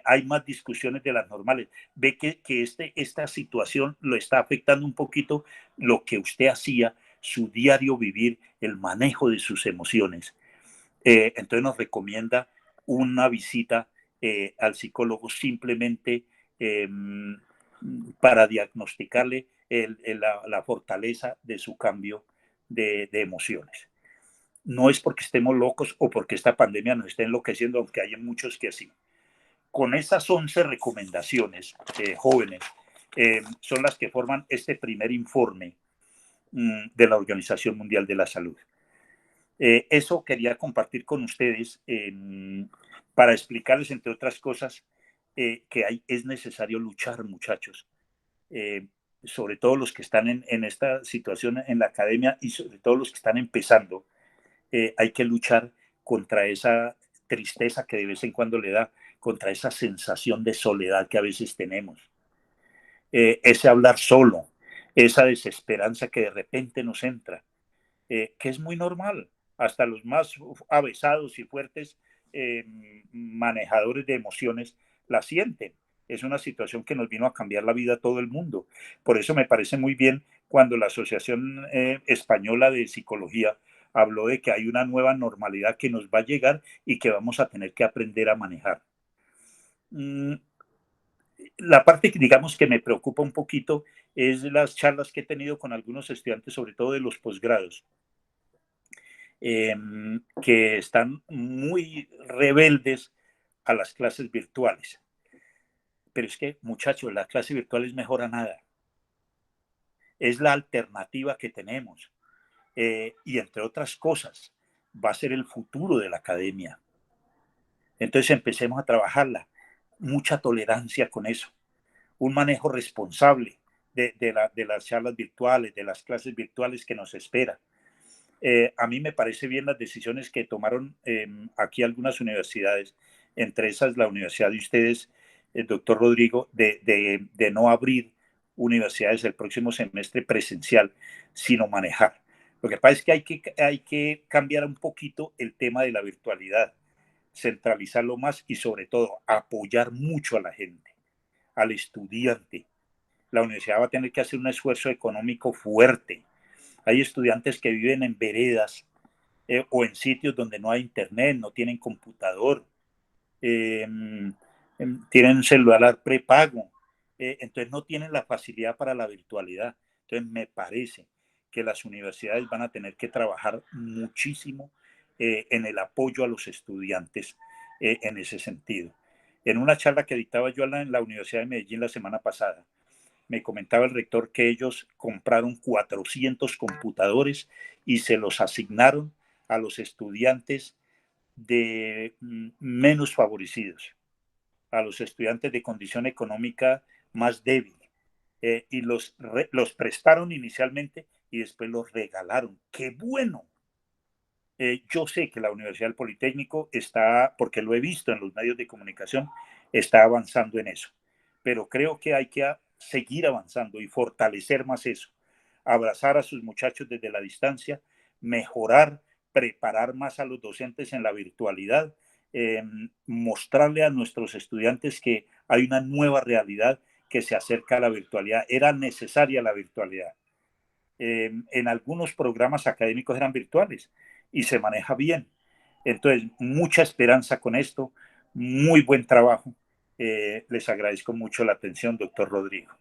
hay más discusiones de las normales, ve que esta situación lo está afectando un poquito lo que usted hacía, su diario vivir, el manejo de sus emociones. Entonces nos recomienda una visita al psicólogo simplemente para diagnosticarle la fortaleza de su cambio de emociones. No es porque estemos locos o porque esta pandemia nos esté enloqueciendo, aunque hay muchos que sí. Con esas 11 recomendaciones, jóvenes, son las que forman este primer informe de la Organización Mundial de la Salud. Eso quería compartir con ustedes para explicarles, entre otras cosas, que es necesario luchar, muchachos. Sobre todo los que están en esta situación en la academia y sobre todo los que están empezando, hay que luchar contra esa tristeza que de vez en cuando le da, contra esa sensación de soledad que a veces tenemos. Ese hablar solo, esa desesperanza que de repente nos entra, que es muy normal. Hasta los más avesados y fuertes manejadores de emociones la sienten. Es una situación que nos vino a cambiar la vida a todo el mundo. Por eso me parece muy bien cuando la Asociación Española de Psicología habló de que hay una nueva normalidad que nos va a llegar y que vamos a tener que aprender a manejar. La parte que digamos que me preocupa un poquito es las charlas que he tenido con algunos estudiantes, sobre todo de los posgrados, que están muy rebeldes a las clases virtuales. Pero es que, muchachos, la clase virtual es mejor a nada. Es la alternativa que tenemos. Y entre otras cosas, va a ser el futuro de la academia. Entonces empecemos a trabajarla. Mucha tolerancia con eso. Un manejo responsable de las charlas virtuales, de las clases virtuales que nos espera. A mí me parece bien las decisiones que tomaron aquí algunas universidades, entre esas la universidad de ustedes, el doctor Rodrigo, de no abrir universidades el próximo semestre presencial, sino manejar. Lo que pasa es que hay que cambiar un poquito el tema de la virtualidad, centralizarlo más y sobre todo apoyar mucho a la gente, al estudiante. La universidad va a tener que hacer un esfuerzo económico fuerte. Hay estudiantes que viven en veredas o en sitios donde no hay internet, no tienen computador, tienen celular prepago, entonces no tienen la facilidad para la virtualidad. Entonces me parece que las universidades van a tener que trabajar muchísimo en el apoyo a los estudiantes en ese sentido. En una charla que dictaba yo en la Universidad de Medellín la semana pasada, me comentaba el rector que ellos compraron 400 computadores y se los asignaron a los estudiantes de menos favorecidos, a los estudiantes de condición económica más débil, y los prestaron inicialmente y después los regalaron. ¡Qué bueno! Yo sé que la Universidad del Politécnico está, porque lo he visto en los medios de comunicación, está avanzando en eso, pero creo que hay que seguir avanzando y fortalecer más eso, abrazar a sus muchachos desde la distancia, mejorar, preparar más a los docentes en la virtualidad, mostrarle a nuestros estudiantes que hay una nueva realidad que se acerca a la virtualidad. Era necesaria la virtualidad. En algunos programas académicos eran virtuales y se maneja bien. Entonces, mucha esperanza con esto, muy buen trabajo. Les agradezco mucho la atención, doctor Rodrigo.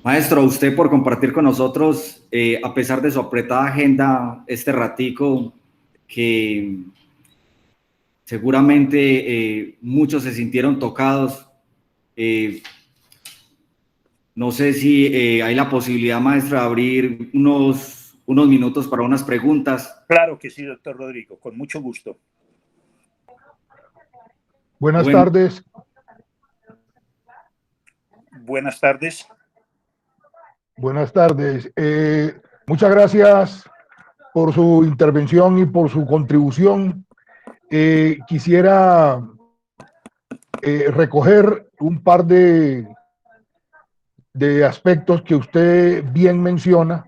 Maestro, usted por compartir con nosotros, a pesar de su apretada agenda, este ratico, que seguramente muchos se sintieron tocados. No sé si hay la posibilidad, maestra, de abrir unos minutos para unas preguntas. Claro que sí, doctor Rodrigo, con mucho gusto. Buenas tardes. Buenas tardes. Buenas tardes. Muchas gracias por su intervención y por su contribución. Quisiera recoger un par de aspectos que usted bien menciona,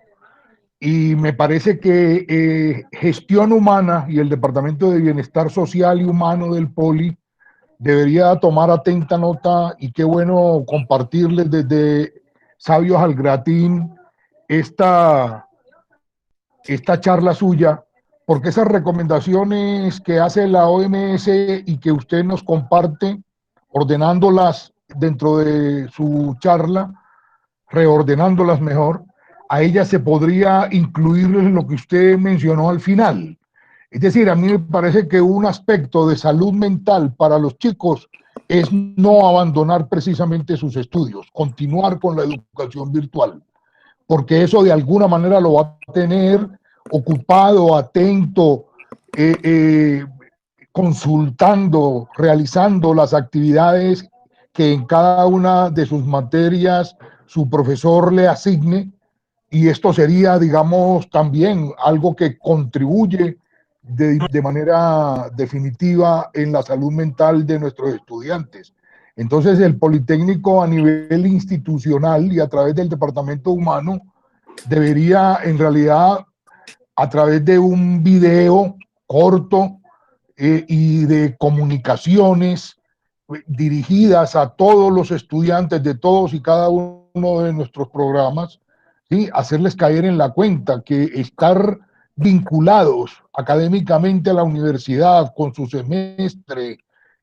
y me parece que gestión humana y el Departamento de Bienestar Social y Humano del Poli debería tomar atenta nota, y qué bueno compartirles desde Sabios al Gratín esta charla suya, porque esas recomendaciones que hace la OMS y que usted nos comparte, ordenándolas dentro de su charla, reordenándolas mejor, a ellas se podría incluirles lo que usted mencionó al final. Es decir, a mí me parece que un aspecto de salud mental para los chicos es no abandonar precisamente sus estudios, continuar con la educación virtual, porque eso de alguna manera lo va a tener ocupado, atento, consultando, realizando las actividades que en cada una de sus materias su profesor le asigne, y esto sería, digamos, también algo que contribuye de manera definitiva en la salud mental de nuestros estudiantes. Entonces, el Politécnico a nivel institucional y a través del Departamento Humano debería, en realidad, a través de un video corto y de comunicaciones dirigidas a todos los estudiantes de todos y cada uno de nuestros programas, ¿sí?, hacerles caer en la cuenta que estar vinculados académicamente a la universidad con su semestre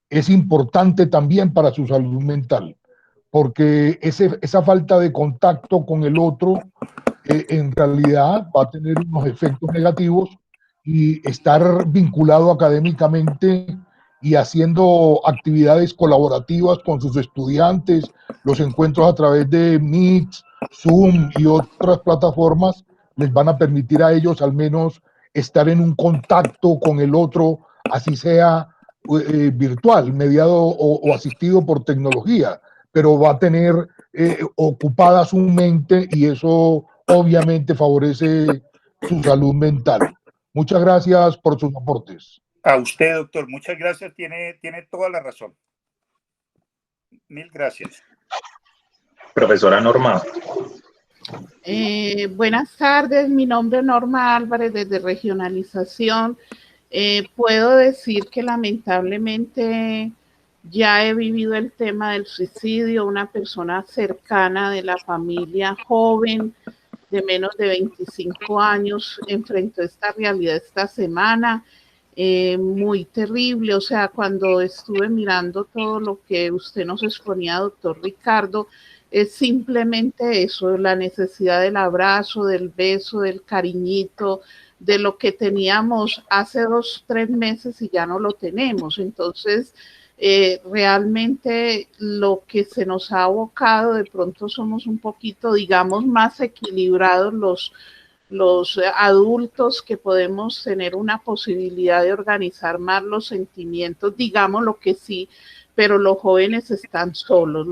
es importante también para su salud mental, porque esa falta de contacto con el otro en realidad va a tener unos efectos negativos, y estar vinculado académicamente y haciendo actividades colaborativas con sus estudiantes, los encuentros a través de Meet, Zoom y otras plataformas, les van a permitir a ellos al menos estar en un contacto con el otro, así sea virtual, mediado o asistido por tecnología, pero va a tener ocupada su mente, y eso obviamente favorece su salud mental. Muchas gracias por sus aportes. A usted, doctor, muchas gracias, tiene toda la razón. Mil gracias. Profesora Norma. Buenas tardes, mi nombre es Norma Álvarez desde Regionalización. Puedo decir que lamentablemente ya he vivido el tema del suicidio. Una persona cercana de la familia, joven, de menos de 25 años, enfrentó esta realidad esta semana. Muy terrible. O sea, cuando estuve mirando todo lo que usted nos exponía, doctor Ricardo, es simplemente eso, la necesidad del abrazo, del beso, del cariñito, de lo que teníamos hace 2, 3 meses y ya no lo tenemos. Entonces, realmente lo que se nos ha abocado, de pronto somos un poquito, digamos, más equilibrados los adultos, que podemos tener una posibilidad de organizar más los sentimientos, digamos lo que sí, pero los jóvenes están solos,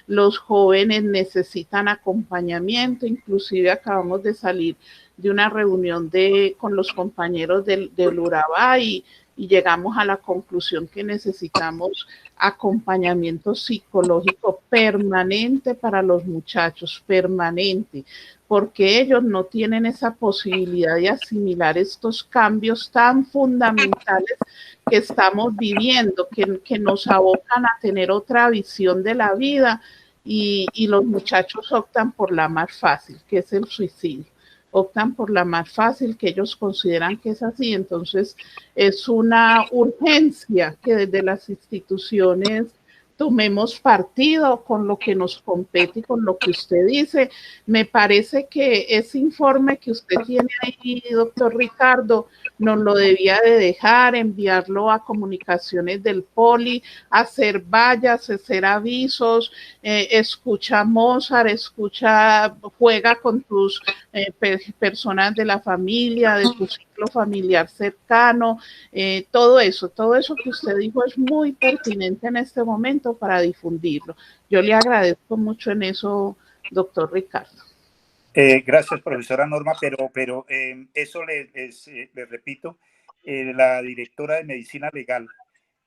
los jóvenes necesitan acompañamiento. Inclusive acabamos de salir de una reunión con los compañeros del Urabá y llegamos a la conclusión que necesitamos acompañamiento psicológico permanente para los muchachos, permanente, porque ellos no tienen esa posibilidad de asimilar estos cambios tan fundamentales que estamos viviendo, que nos abocan a tener otra visión de la vida, y los muchachos optan por la más fácil, que es el suicidio. Optan por la más fácil, que ellos consideran que es así. Entonces es una urgencia que desde las instituciones tomemos partido con lo que nos compete y con lo que usted dice. Me parece que ese informe que usted tiene ahí, doctor Ricardo, nos lo debía de dejar, enviarlo a comunicaciones del Poli, hacer vallas, hacer avisos, escucha Mozart, juega con tus personas de la familia, de tu ciclo familiar cercano, todo eso que usted dijo es muy pertinente en este momento para difundirlo. Yo le agradezco mucho en eso, doctor Ricardo. Gracias, profesora Norma, pero eso le repito, la directora de Medicina Legal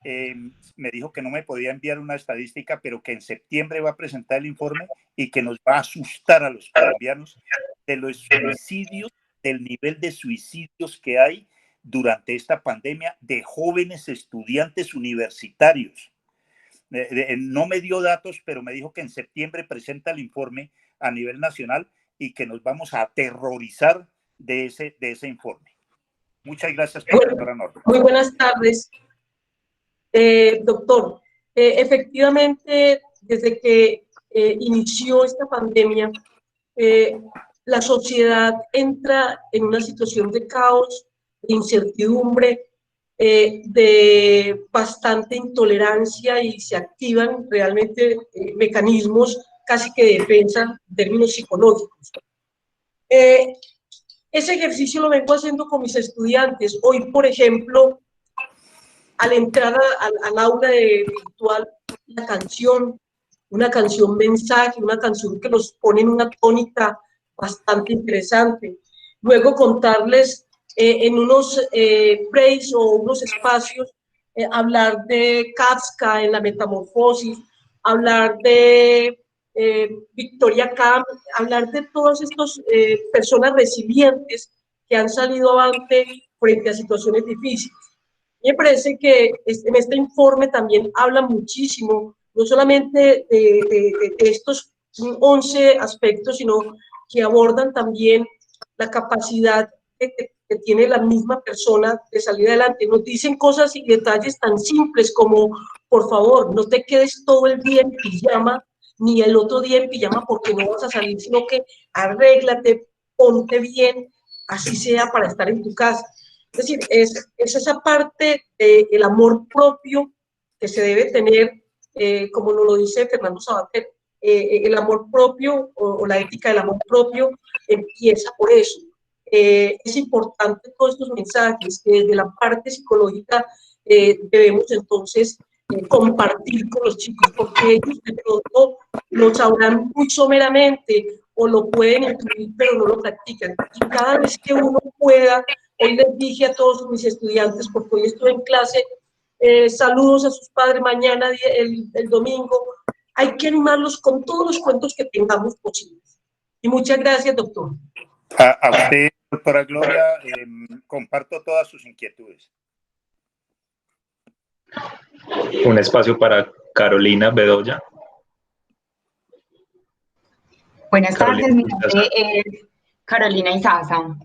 me dijo que no me podía enviar una estadística, pero que en septiembre va a presentar el informe y que nos va a asustar a los colombianos de los suicidios, del nivel de suicidios que hay durante esta pandemia de jóvenes estudiantes universitarios. No me dio datos, pero me dijo que en septiembre presenta el informe a nivel nacional y que nos vamos a aterrorizar de ese informe. Muchas gracias, profesora Norma. Muy buenas tardes, doctor. Efectivamente, desde que inició esta pandemia, la sociedad entra en una situación de caos, de incertidumbre, de bastante intolerancia, y se activan realmente mecanismos casi que de defensa en términos psicológicos. Ese ejercicio lo vengo haciendo con mis estudiantes. Hoy, por ejemplo, al entrar al aula virtual, una canción mensaje, una canción que los pone en una tónica bastante interesante. Luego contarles en unos breaks o unos espacios, hablar de Kafka en la Metamorfosis, hablar de Victoria Camp, hablar de todas estas personas resilientes que han salido avante frente a situaciones difíciles. Me parece que en este informe también habla muchísimo, no solamente de estos 11 aspectos, sino que abordan también la capacidad que tiene la misma persona de salir adelante. Nos dicen cosas y detalles tan simples como, por favor, no te quedes todo el día en pijama, ni el otro día en pijama, porque no vas a salir, sino que arréglate, ponte bien, así sea para estar en tu casa. Es decir, es esa parte del amor propio que se debe tener, como nos lo dice Fernando Sabater, el amor propio o la ética del amor propio empieza por eso. Es importante todos estos mensajes que desde la parte psicológica debemos entonces compartir con los chicos, porque ellos de pronto lo sabrán muy someramente o lo pueden incluir, pero no lo practican. Y cada vez que uno pueda, hoy les dije a todos mis estudiantes, porque hoy estoy en clase, saludos a sus padres mañana, el domingo, hay que animarlos con todos los cuentos que tengamos posibles. Y muchas gracias, doctor. A usted, doctora Gloria, comparto todas sus inquietudes. Un espacio para Carolina Bedoya. Buenas tardes, mi nombre es Carolina Izaza.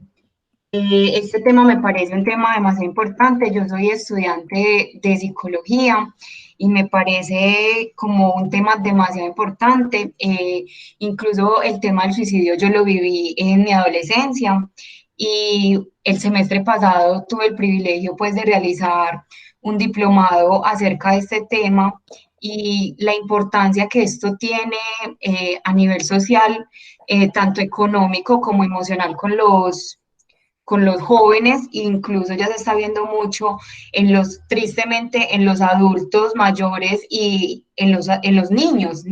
Este tema me parece un tema demasiado importante. Yo soy estudiante de psicología y me parece como un tema demasiado importante. Incluso el tema del suicidio yo lo viví en mi adolescencia y el semestre pasado tuve el privilegio pues de realizar un diplomado acerca de este tema y la importancia que esto tiene a nivel social, tanto económico como emocional con los jóvenes, incluso ya se está viendo mucho tristemente en los adultos mayores y en los niños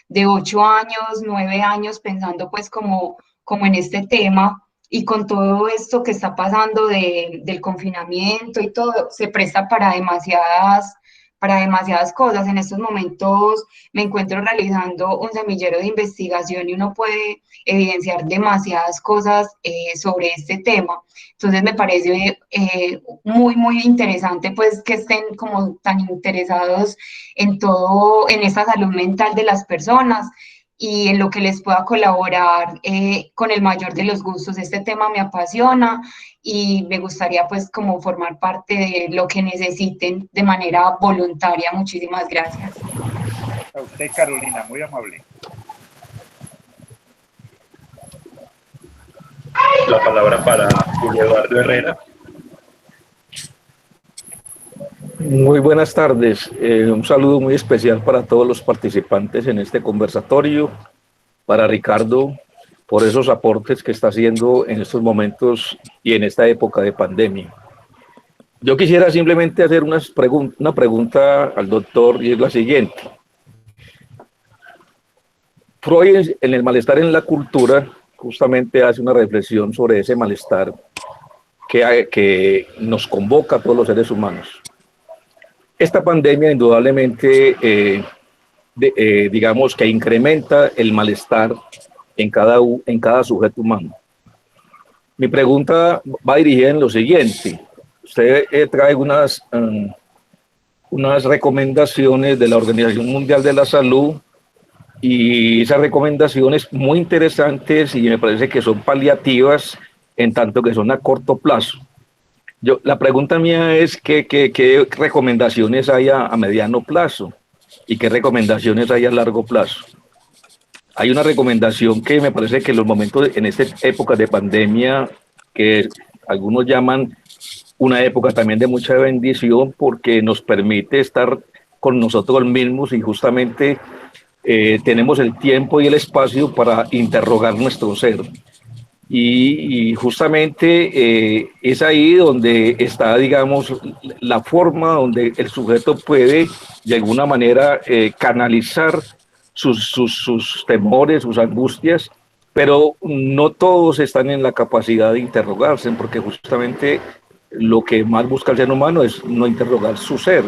de 8 años, 9 años, pensando pues como en este tema. Y con todo esto que está pasando del confinamiento y todo, se presta para demasiadas cosas. En estos momentos me encuentro realizando un semillero de investigación y uno puede evidenciar demasiadas cosas sobre este tema. Entonces me parece muy, muy interesante pues que estén como tan interesados en todo, en esa salud mental de las personas y en lo que les pueda colaborar con el mayor de los gustos. Este tema me apasiona y me gustaría pues como formar parte de lo que necesiten de manera voluntaria. Muchísimas gracias. A usted, Carolina, muy amable. La palabra para Julio Eduardo Herrera. Muy buenas tardes. Un saludo muy especial para todos los participantes en este conversatorio, para Ricardo, por esos aportes que está haciendo en estos momentos y en esta época de pandemia. Yo quisiera simplemente hacer una pregunta al doctor y es la siguiente. Freud, en el malestar en la cultura, justamente hace una reflexión sobre ese malestar que nos convoca a todos los seres humanos. Esta pandemia indudablemente, digamos que incrementa el malestar en cada sujeto humano. Mi pregunta va dirigida en lo siguiente. Usted trae unas recomendaciones de la Organización Mundial de la Salud y esas recomendaciones muy interesantes y me parece que son paliativas en tanto que son a corto plazo. La pregunta mía es ¿qué recomendaciones hay a mediano plazo y qué recomendaciones hay a largo plazo? Hay una recomendación que me parece que en los momentos, en esta época de pandemia, que algunos llaman una época también de mucha bendición porque nos permite estar con nosotros mismos y justamente tenemos el tiempo y el espacio para interrogar nuestro ser. Y justamente es ahí donde está, digamos, la forma donde el sujeto puede de alguna manera canalizar sus temores, sus angustias, pero no todos están en la capacidad de interrogarse, porque justamente lo que más busca el ser humano es no interrogar su ser.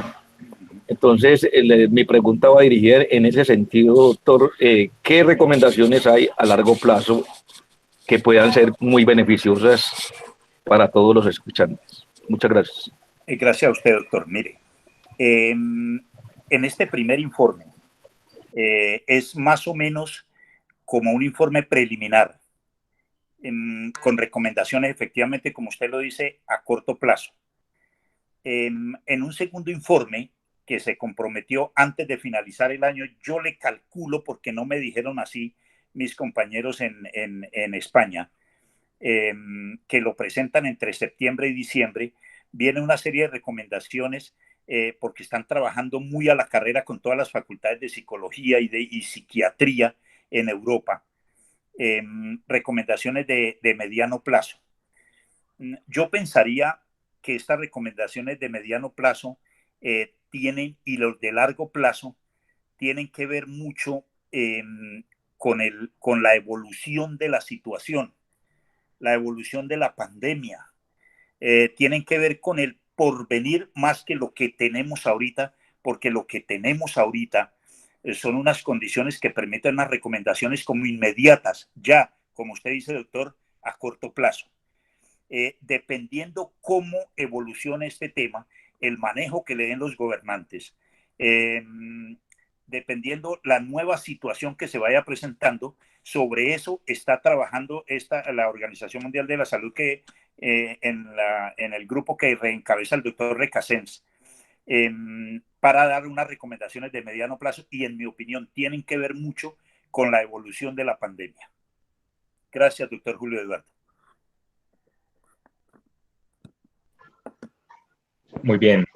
Entonces, mi pregunta va dirigida en ese sentido, doctor. ¿Qué recomendaciones hay a largo plazo que puedan ser muy beneficiosas para todos los escuchantes? Muchas gracias. Gracias a usted, doctor. Mire, en este primer informe es más o menos como un informe preliminar, con recomendaciones, efectivamente, como usted lo dice, a corto plazo. En un segundo informe que se comprometió antes de finalizar el año, yo le calculo, porque no me dijeron así mis compañeros en España, que lo presentan entre septiembre y diciembre, viene una serie de recomendaciones porque están trabajando muy a la carrera con todas las facultades de psicología y psiquiatría en Europa. Recomendaciones de mediano plazo. Yo pensaría que estas recomendaciones de mediano plazo y los de largo plazo tienen que ver mucho con la evolución de la situación, la evolución de la pandemia. Tienen que ver con el porvenir más que lo que tenemos ahorita, porque lo que tenemos ahorita son unas condiciones que permiten unas recomendaciones como inmediatas, ya, como usted dice, doctor, a corto plazo. Dependiendo cómo evolucione este tema, el manejo que le den los gobernantes, dependiendo la nueva situación que se vaya presentando, sobre eso está trabajando la Organización Mundial de la Salud que en el grupo que reencabeza el doctor Recasens, para dar unas recomendaciones de mediano plazo y, en mi opinión, tienen que ver mucho con la evolución de la pandemia. Gracias, doctor Julio Eduardo. Muy bien.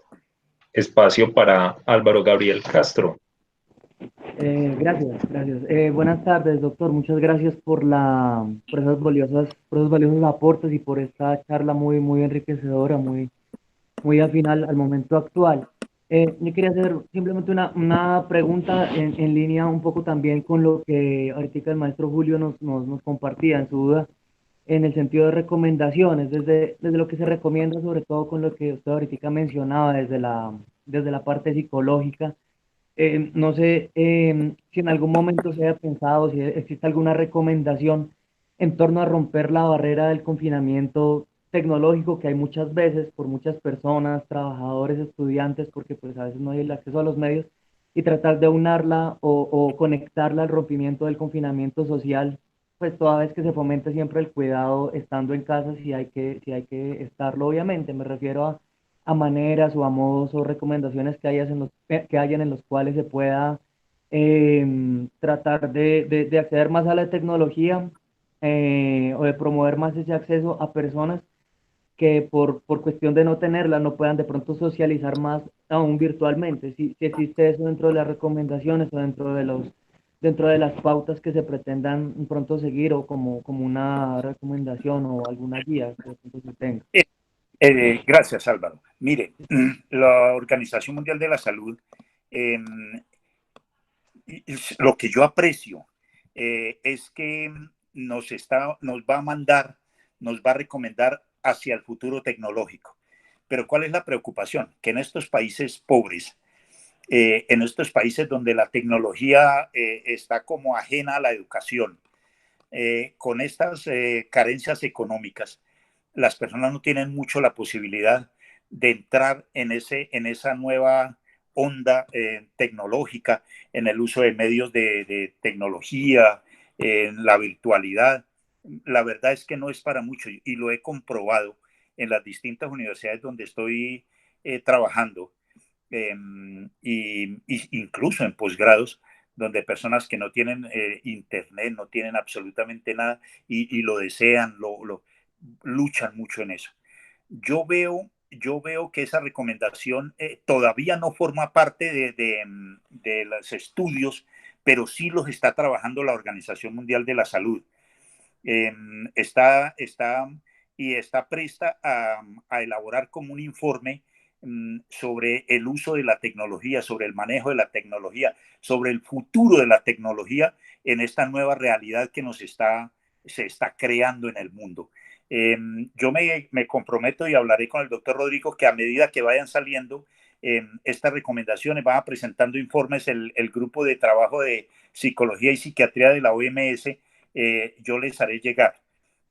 Espacio para Álvaro Gabriel Castro. Gracias. Buenas tardes, doctor. Muchas gracias por esos valiosos aportes y por esta charla muy enriquecedora, muy afín al momento actual. Yo quería hacer simplemente una pregunta en línea un poco también con lo que ahorita el maestro Julio nos compartía en su duda, en el sentido de recomendaciones, desde lo que se recomienda, sobre todo con lo que usted ahorita mencionaba, desde la parte psicológica. No sé si en algún momento se haya pensado, si existe alguna recomendación en torno a romper la barrera del confinamiento tecnológico que hay muchas veces por muchas personas, trabajadores, estudiantes, porque pues a veces no hay el acceso a los medios, y tratar de aunarla o conectarla al rompimiento del confinamiento social, pues toda vez que se fomente siempre el cuidado estando en casa, si hay que estarlo, obviamente. Me refiero a maneras o a modos o recomendaciones que hayan en los cuales se pueda tratar de acceder más a la tecnología, o de promover más ese acceso a personas que por cuestión de no tenerla no puedan de pronto socializar más aún virtualmente. Si existe eso dentro de las recomendaciones o dentro de las pautas que se pretendan pronto seguir, o como una recomendación o alguna guía que de pronto se tenga. Gracias, Álvaro. Mire, la Organización Mundial de la Salud, lo que yo aprecio es que nos va a recomendar hacia el futuro tecnológico. Pero ¿cuál es la preocupación? Que en estos países pobres, en estos países donde la tecnología está como ajena a la educación, con estas carencias económicas, las personas no tienen mucho la posibilidad de entrar en esa nueva onda tecnológica, en el uso de medios de tecnología, en la virtualidad. La verdad es que no es para mucho, y lo he comprobado en las distintas universidades donde estoy trabajando, y incluso en posgrados, donde personas que no tienen internet, no tienen absolutamente nada y lo desean, luchan mucho en eso. Yo veo que esa recomendación todavía no forma parte de los estudios, pero sí los está trabajando la Organización Mundial de la Salud. Está presta a elaborar como un informe sobre el uso de la tecnología, sobre el manejo de la tecnología, sobre el futuro de la tecnología en esta nueva realidad que se está creando en el mundo. Yo me comprometo y hablaré con el doctor Rodrigo que a medida que vayan saliendo estas recomendaciones, van presentando informes el grupo de trabajo de psicología y psiquiatría de la OMS, yo les haré llegar.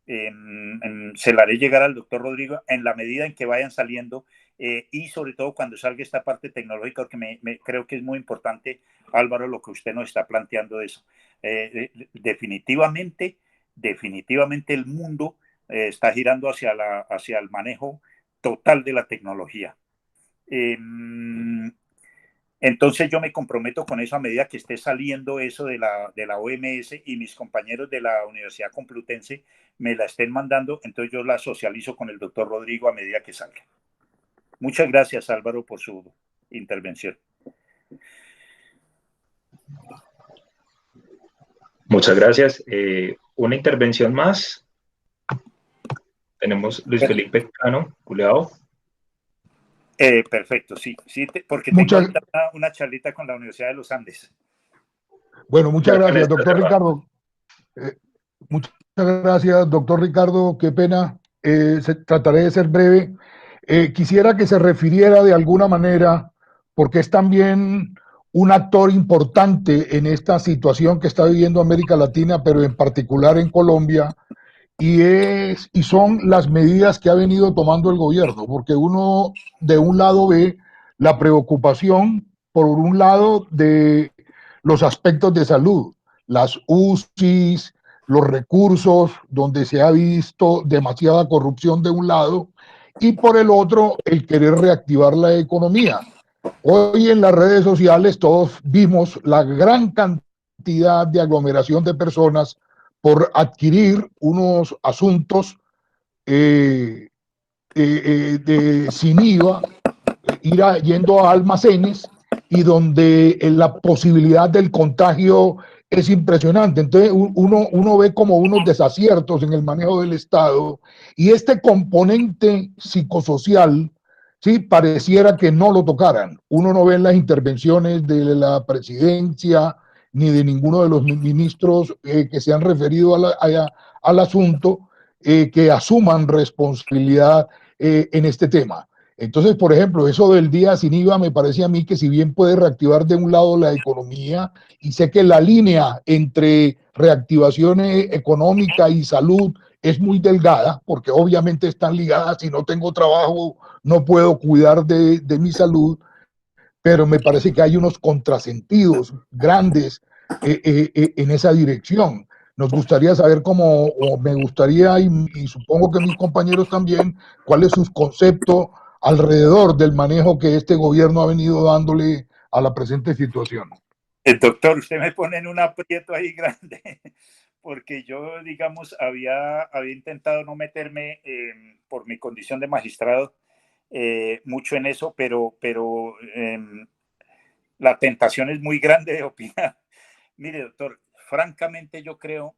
Se la haré llegar al doctor Rodrigo en la medida en que vayan saliendo, y sobre todo cuando salga esta parte tecnológica, porque creo que es muy importante, Álvaro, lo que usted nos está planteando de eso. Definitivamente el mundo está girando hacia el manejo total de la tecnología. Entonces yo me comprometo con eso a medida que esté saliendo eso de la OMS y mis compañeros de la Universidad Complutense me la estén mandando, entonces yo la socializo con el doctor Rodrigo a medida que salga. Muchas gracias, Álvaro, por su intervención. Muchas gracias. Una intervención más. Tenemos Luis Felipe Cano, Culeado. Perfecto, sí, sí, porque Muchas, tengo una charlita con la Universidad de los Andes. bueno, muchas gracias, doctor Ricardo. Muchas gracias, doctor Ricardo. Qué pena. Trataré de ser breve. Quisiera que se refiriera de alguna manera, porque es también un actor importante en esta situación que está viviendo América Latina, pero en particular en Colombia, y son las medidas que ha venido tomando el gobierno, porque uno de un lado ve la preocupación, por un lado, de los aspectos de salud, las UCIs, los recursos, donde se ha visto demasiada corrupción de un lado, y por el otro, el querer reactivar la economía. Hoy en las redes sociales todos vimos la gran cantidad de aglomeración de personas por adquirir unos asuntos sin IVA, yendo a almacenes y donde la posibilidad del contagio es impresionante. Entonces uno ve como unos desaciertos en el manejo del Estado y este componente psicosocial, sí, pareciera que no lo tocaran. Uno no ve en las intervenciones de la presidencia ni de ninguno de los ministros que se han referido al asunto, que asuman responsabilidad en este tema. Entonces, por ejemplo, eso del día sin IVA me parece a mí que si bien puede reactivar de un lado la economía, y sé que la línea entre reactivación económica y salud es muy delgada, porque obviamente están ligadas, si no tengo trabajo no puedo cuidar de mi salud, pero me parece que hay unos contrasentidos grandes en esa dirección. Nos gustaría saber cómo, o me gustaría, y supongo que mis compañeros también, cuál es su concepto alrededor del manejo que este gobierno ha venido dándole a la presente situación. Doctor, usted me pone en un aprieto ahí grande, porque yo, digamos, había intentado no meterme por mi condición de magistrado mucho en eso, pero la tentación es muy grande de opinar. Mire, doctor, francamente yo creo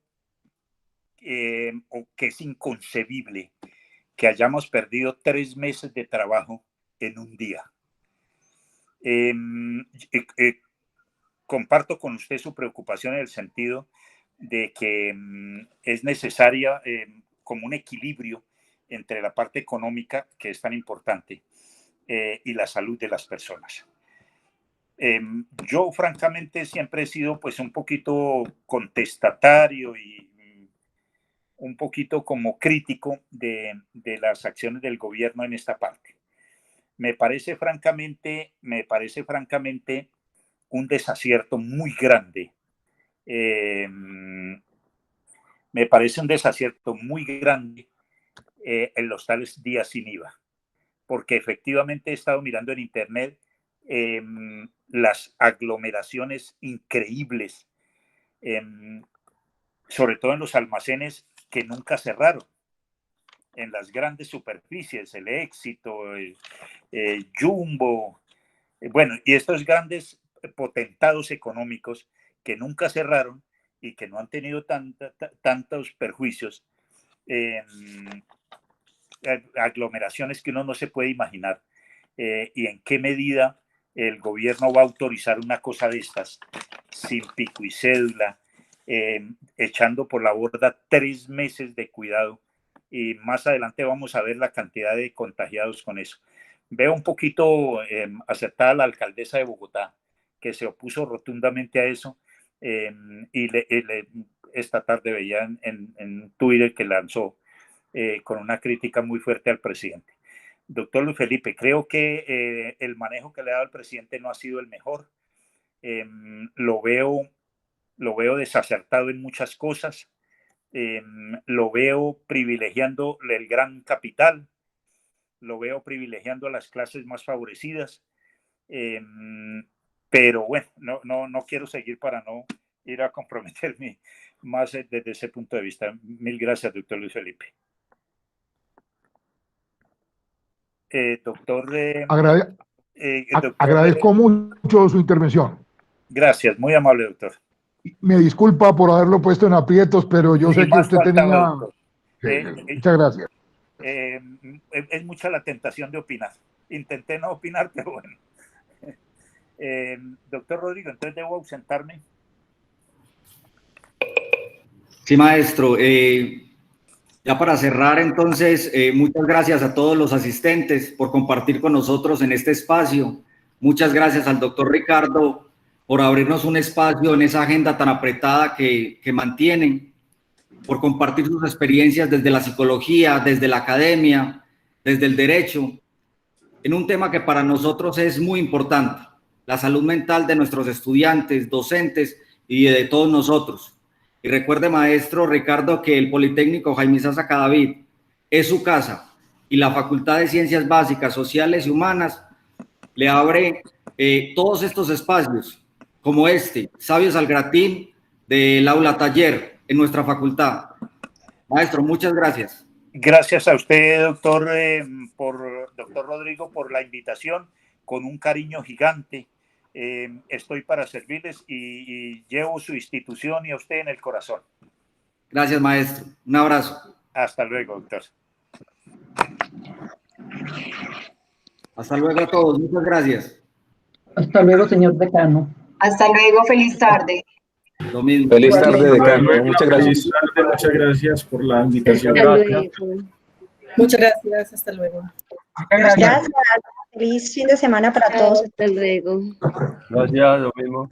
que es inconcebible que hayamos perdido 3 meses de trabajo en un día. Comparto con usted su preocupación en el sentido de que es necesaria como un equilibrio entre la parte económica, que es tan importante, y la salud de las personas. Yo francamente siempre he sido pues un poquito contestatario y un poquito como crítico de las acciones del gobierno en esta parte. Me parece francamente un desacierto muy grande. Me parece un desacierto muy grande en los tales días sin IVA, porque efectivamente he estado mirando en internet las aglomeraciones increíbles, sobre todo en los almacenes que nunca cerraron, en las grandes superficies, el Éxito, el Jumbo, bueno, y estos grandes potentados económicos que nunca cerraron y que no han tenido tantos perjuicios, aglomeraciones que uno no se puede imaginar, y en qué medida el gobierno va a autorizar una cosa de estas sin pico y cédula, echando por la borda 3 meses de cuidado, y más adelante vamos a ver la cantidad de contagiados con eso. Veo un poquito acertada la alcaldesa de Bogotá, que se opuso rotundamente a eso, y esta tarde veía en Twitter que lanzó con una crítica muy fuerte al presidente. Doctor Luis Felipe, creo que el manejo que le ha dado el presidente no ha sido el mejor. Lo veo desacertado en muchas cosas. Lo veo privilegiando el gran capital. Lo veo privilegiando a las clases más favorecidas. Pero bueno, no quiero seguir para no ir a comprometerme más desde ese punto de vista. Mil gracias, doctor Luis Felipe. Doctor, agradezco mucho su intervención. Gracias, muy amable, doctor. Me disculpa por haberlo puesto en aprietos, pero yo sé que usted tenía... Muchas gracias. Es mucha la tentación de opinar. intenté no opinar, pero bueno. Doctor Rodrigo, entonces debo ausentarme. Sí, maestro. Ya para cerrar, entonces, muchas gracias a todos los asistentes por compartir con nosotros en este espacio. Muchas gracias al doctor Ricardo por abrirnos un espacio en esa agenda tan apretada que mantienen, por compartir sus experiencias desde la psicología, desde la academia, desde el derecho, en un tema que para nosotros es muy importante, la salud mental de nuestros estudiantes, docentes y de todos nosotros. Y recuerde, maestro Ricardo, que el Politécnico Jaime Isaza Cadavid es su casa y la Facultad de Ciencias Básicas, Sociales y Humanas le abre todos estos espacios, como este, Sabios al Gratín del Aula Taller en nuestra facultad. Maestro, muchas gracias. Gracias a usted, doctor Rodrigo, por la invitación, con un cariño gigante. Estoy para servirles y llevo su institución y a usted en el corazón. Gracias, maestro. Un abrazo. Hasta luego, doctor. Hasta luego a todos. Muchas gracias. Hasta luego, señor decano. Hasta luego, feliz tarde. Lo mismo. Feliz tarde, decano. Muchas gracias. Muchas gracias por la invitación. Muchas gracias. Hasta luego. Gracias. Feliz fin de semana para todos. Hasta luego. Gracias, lo mismo.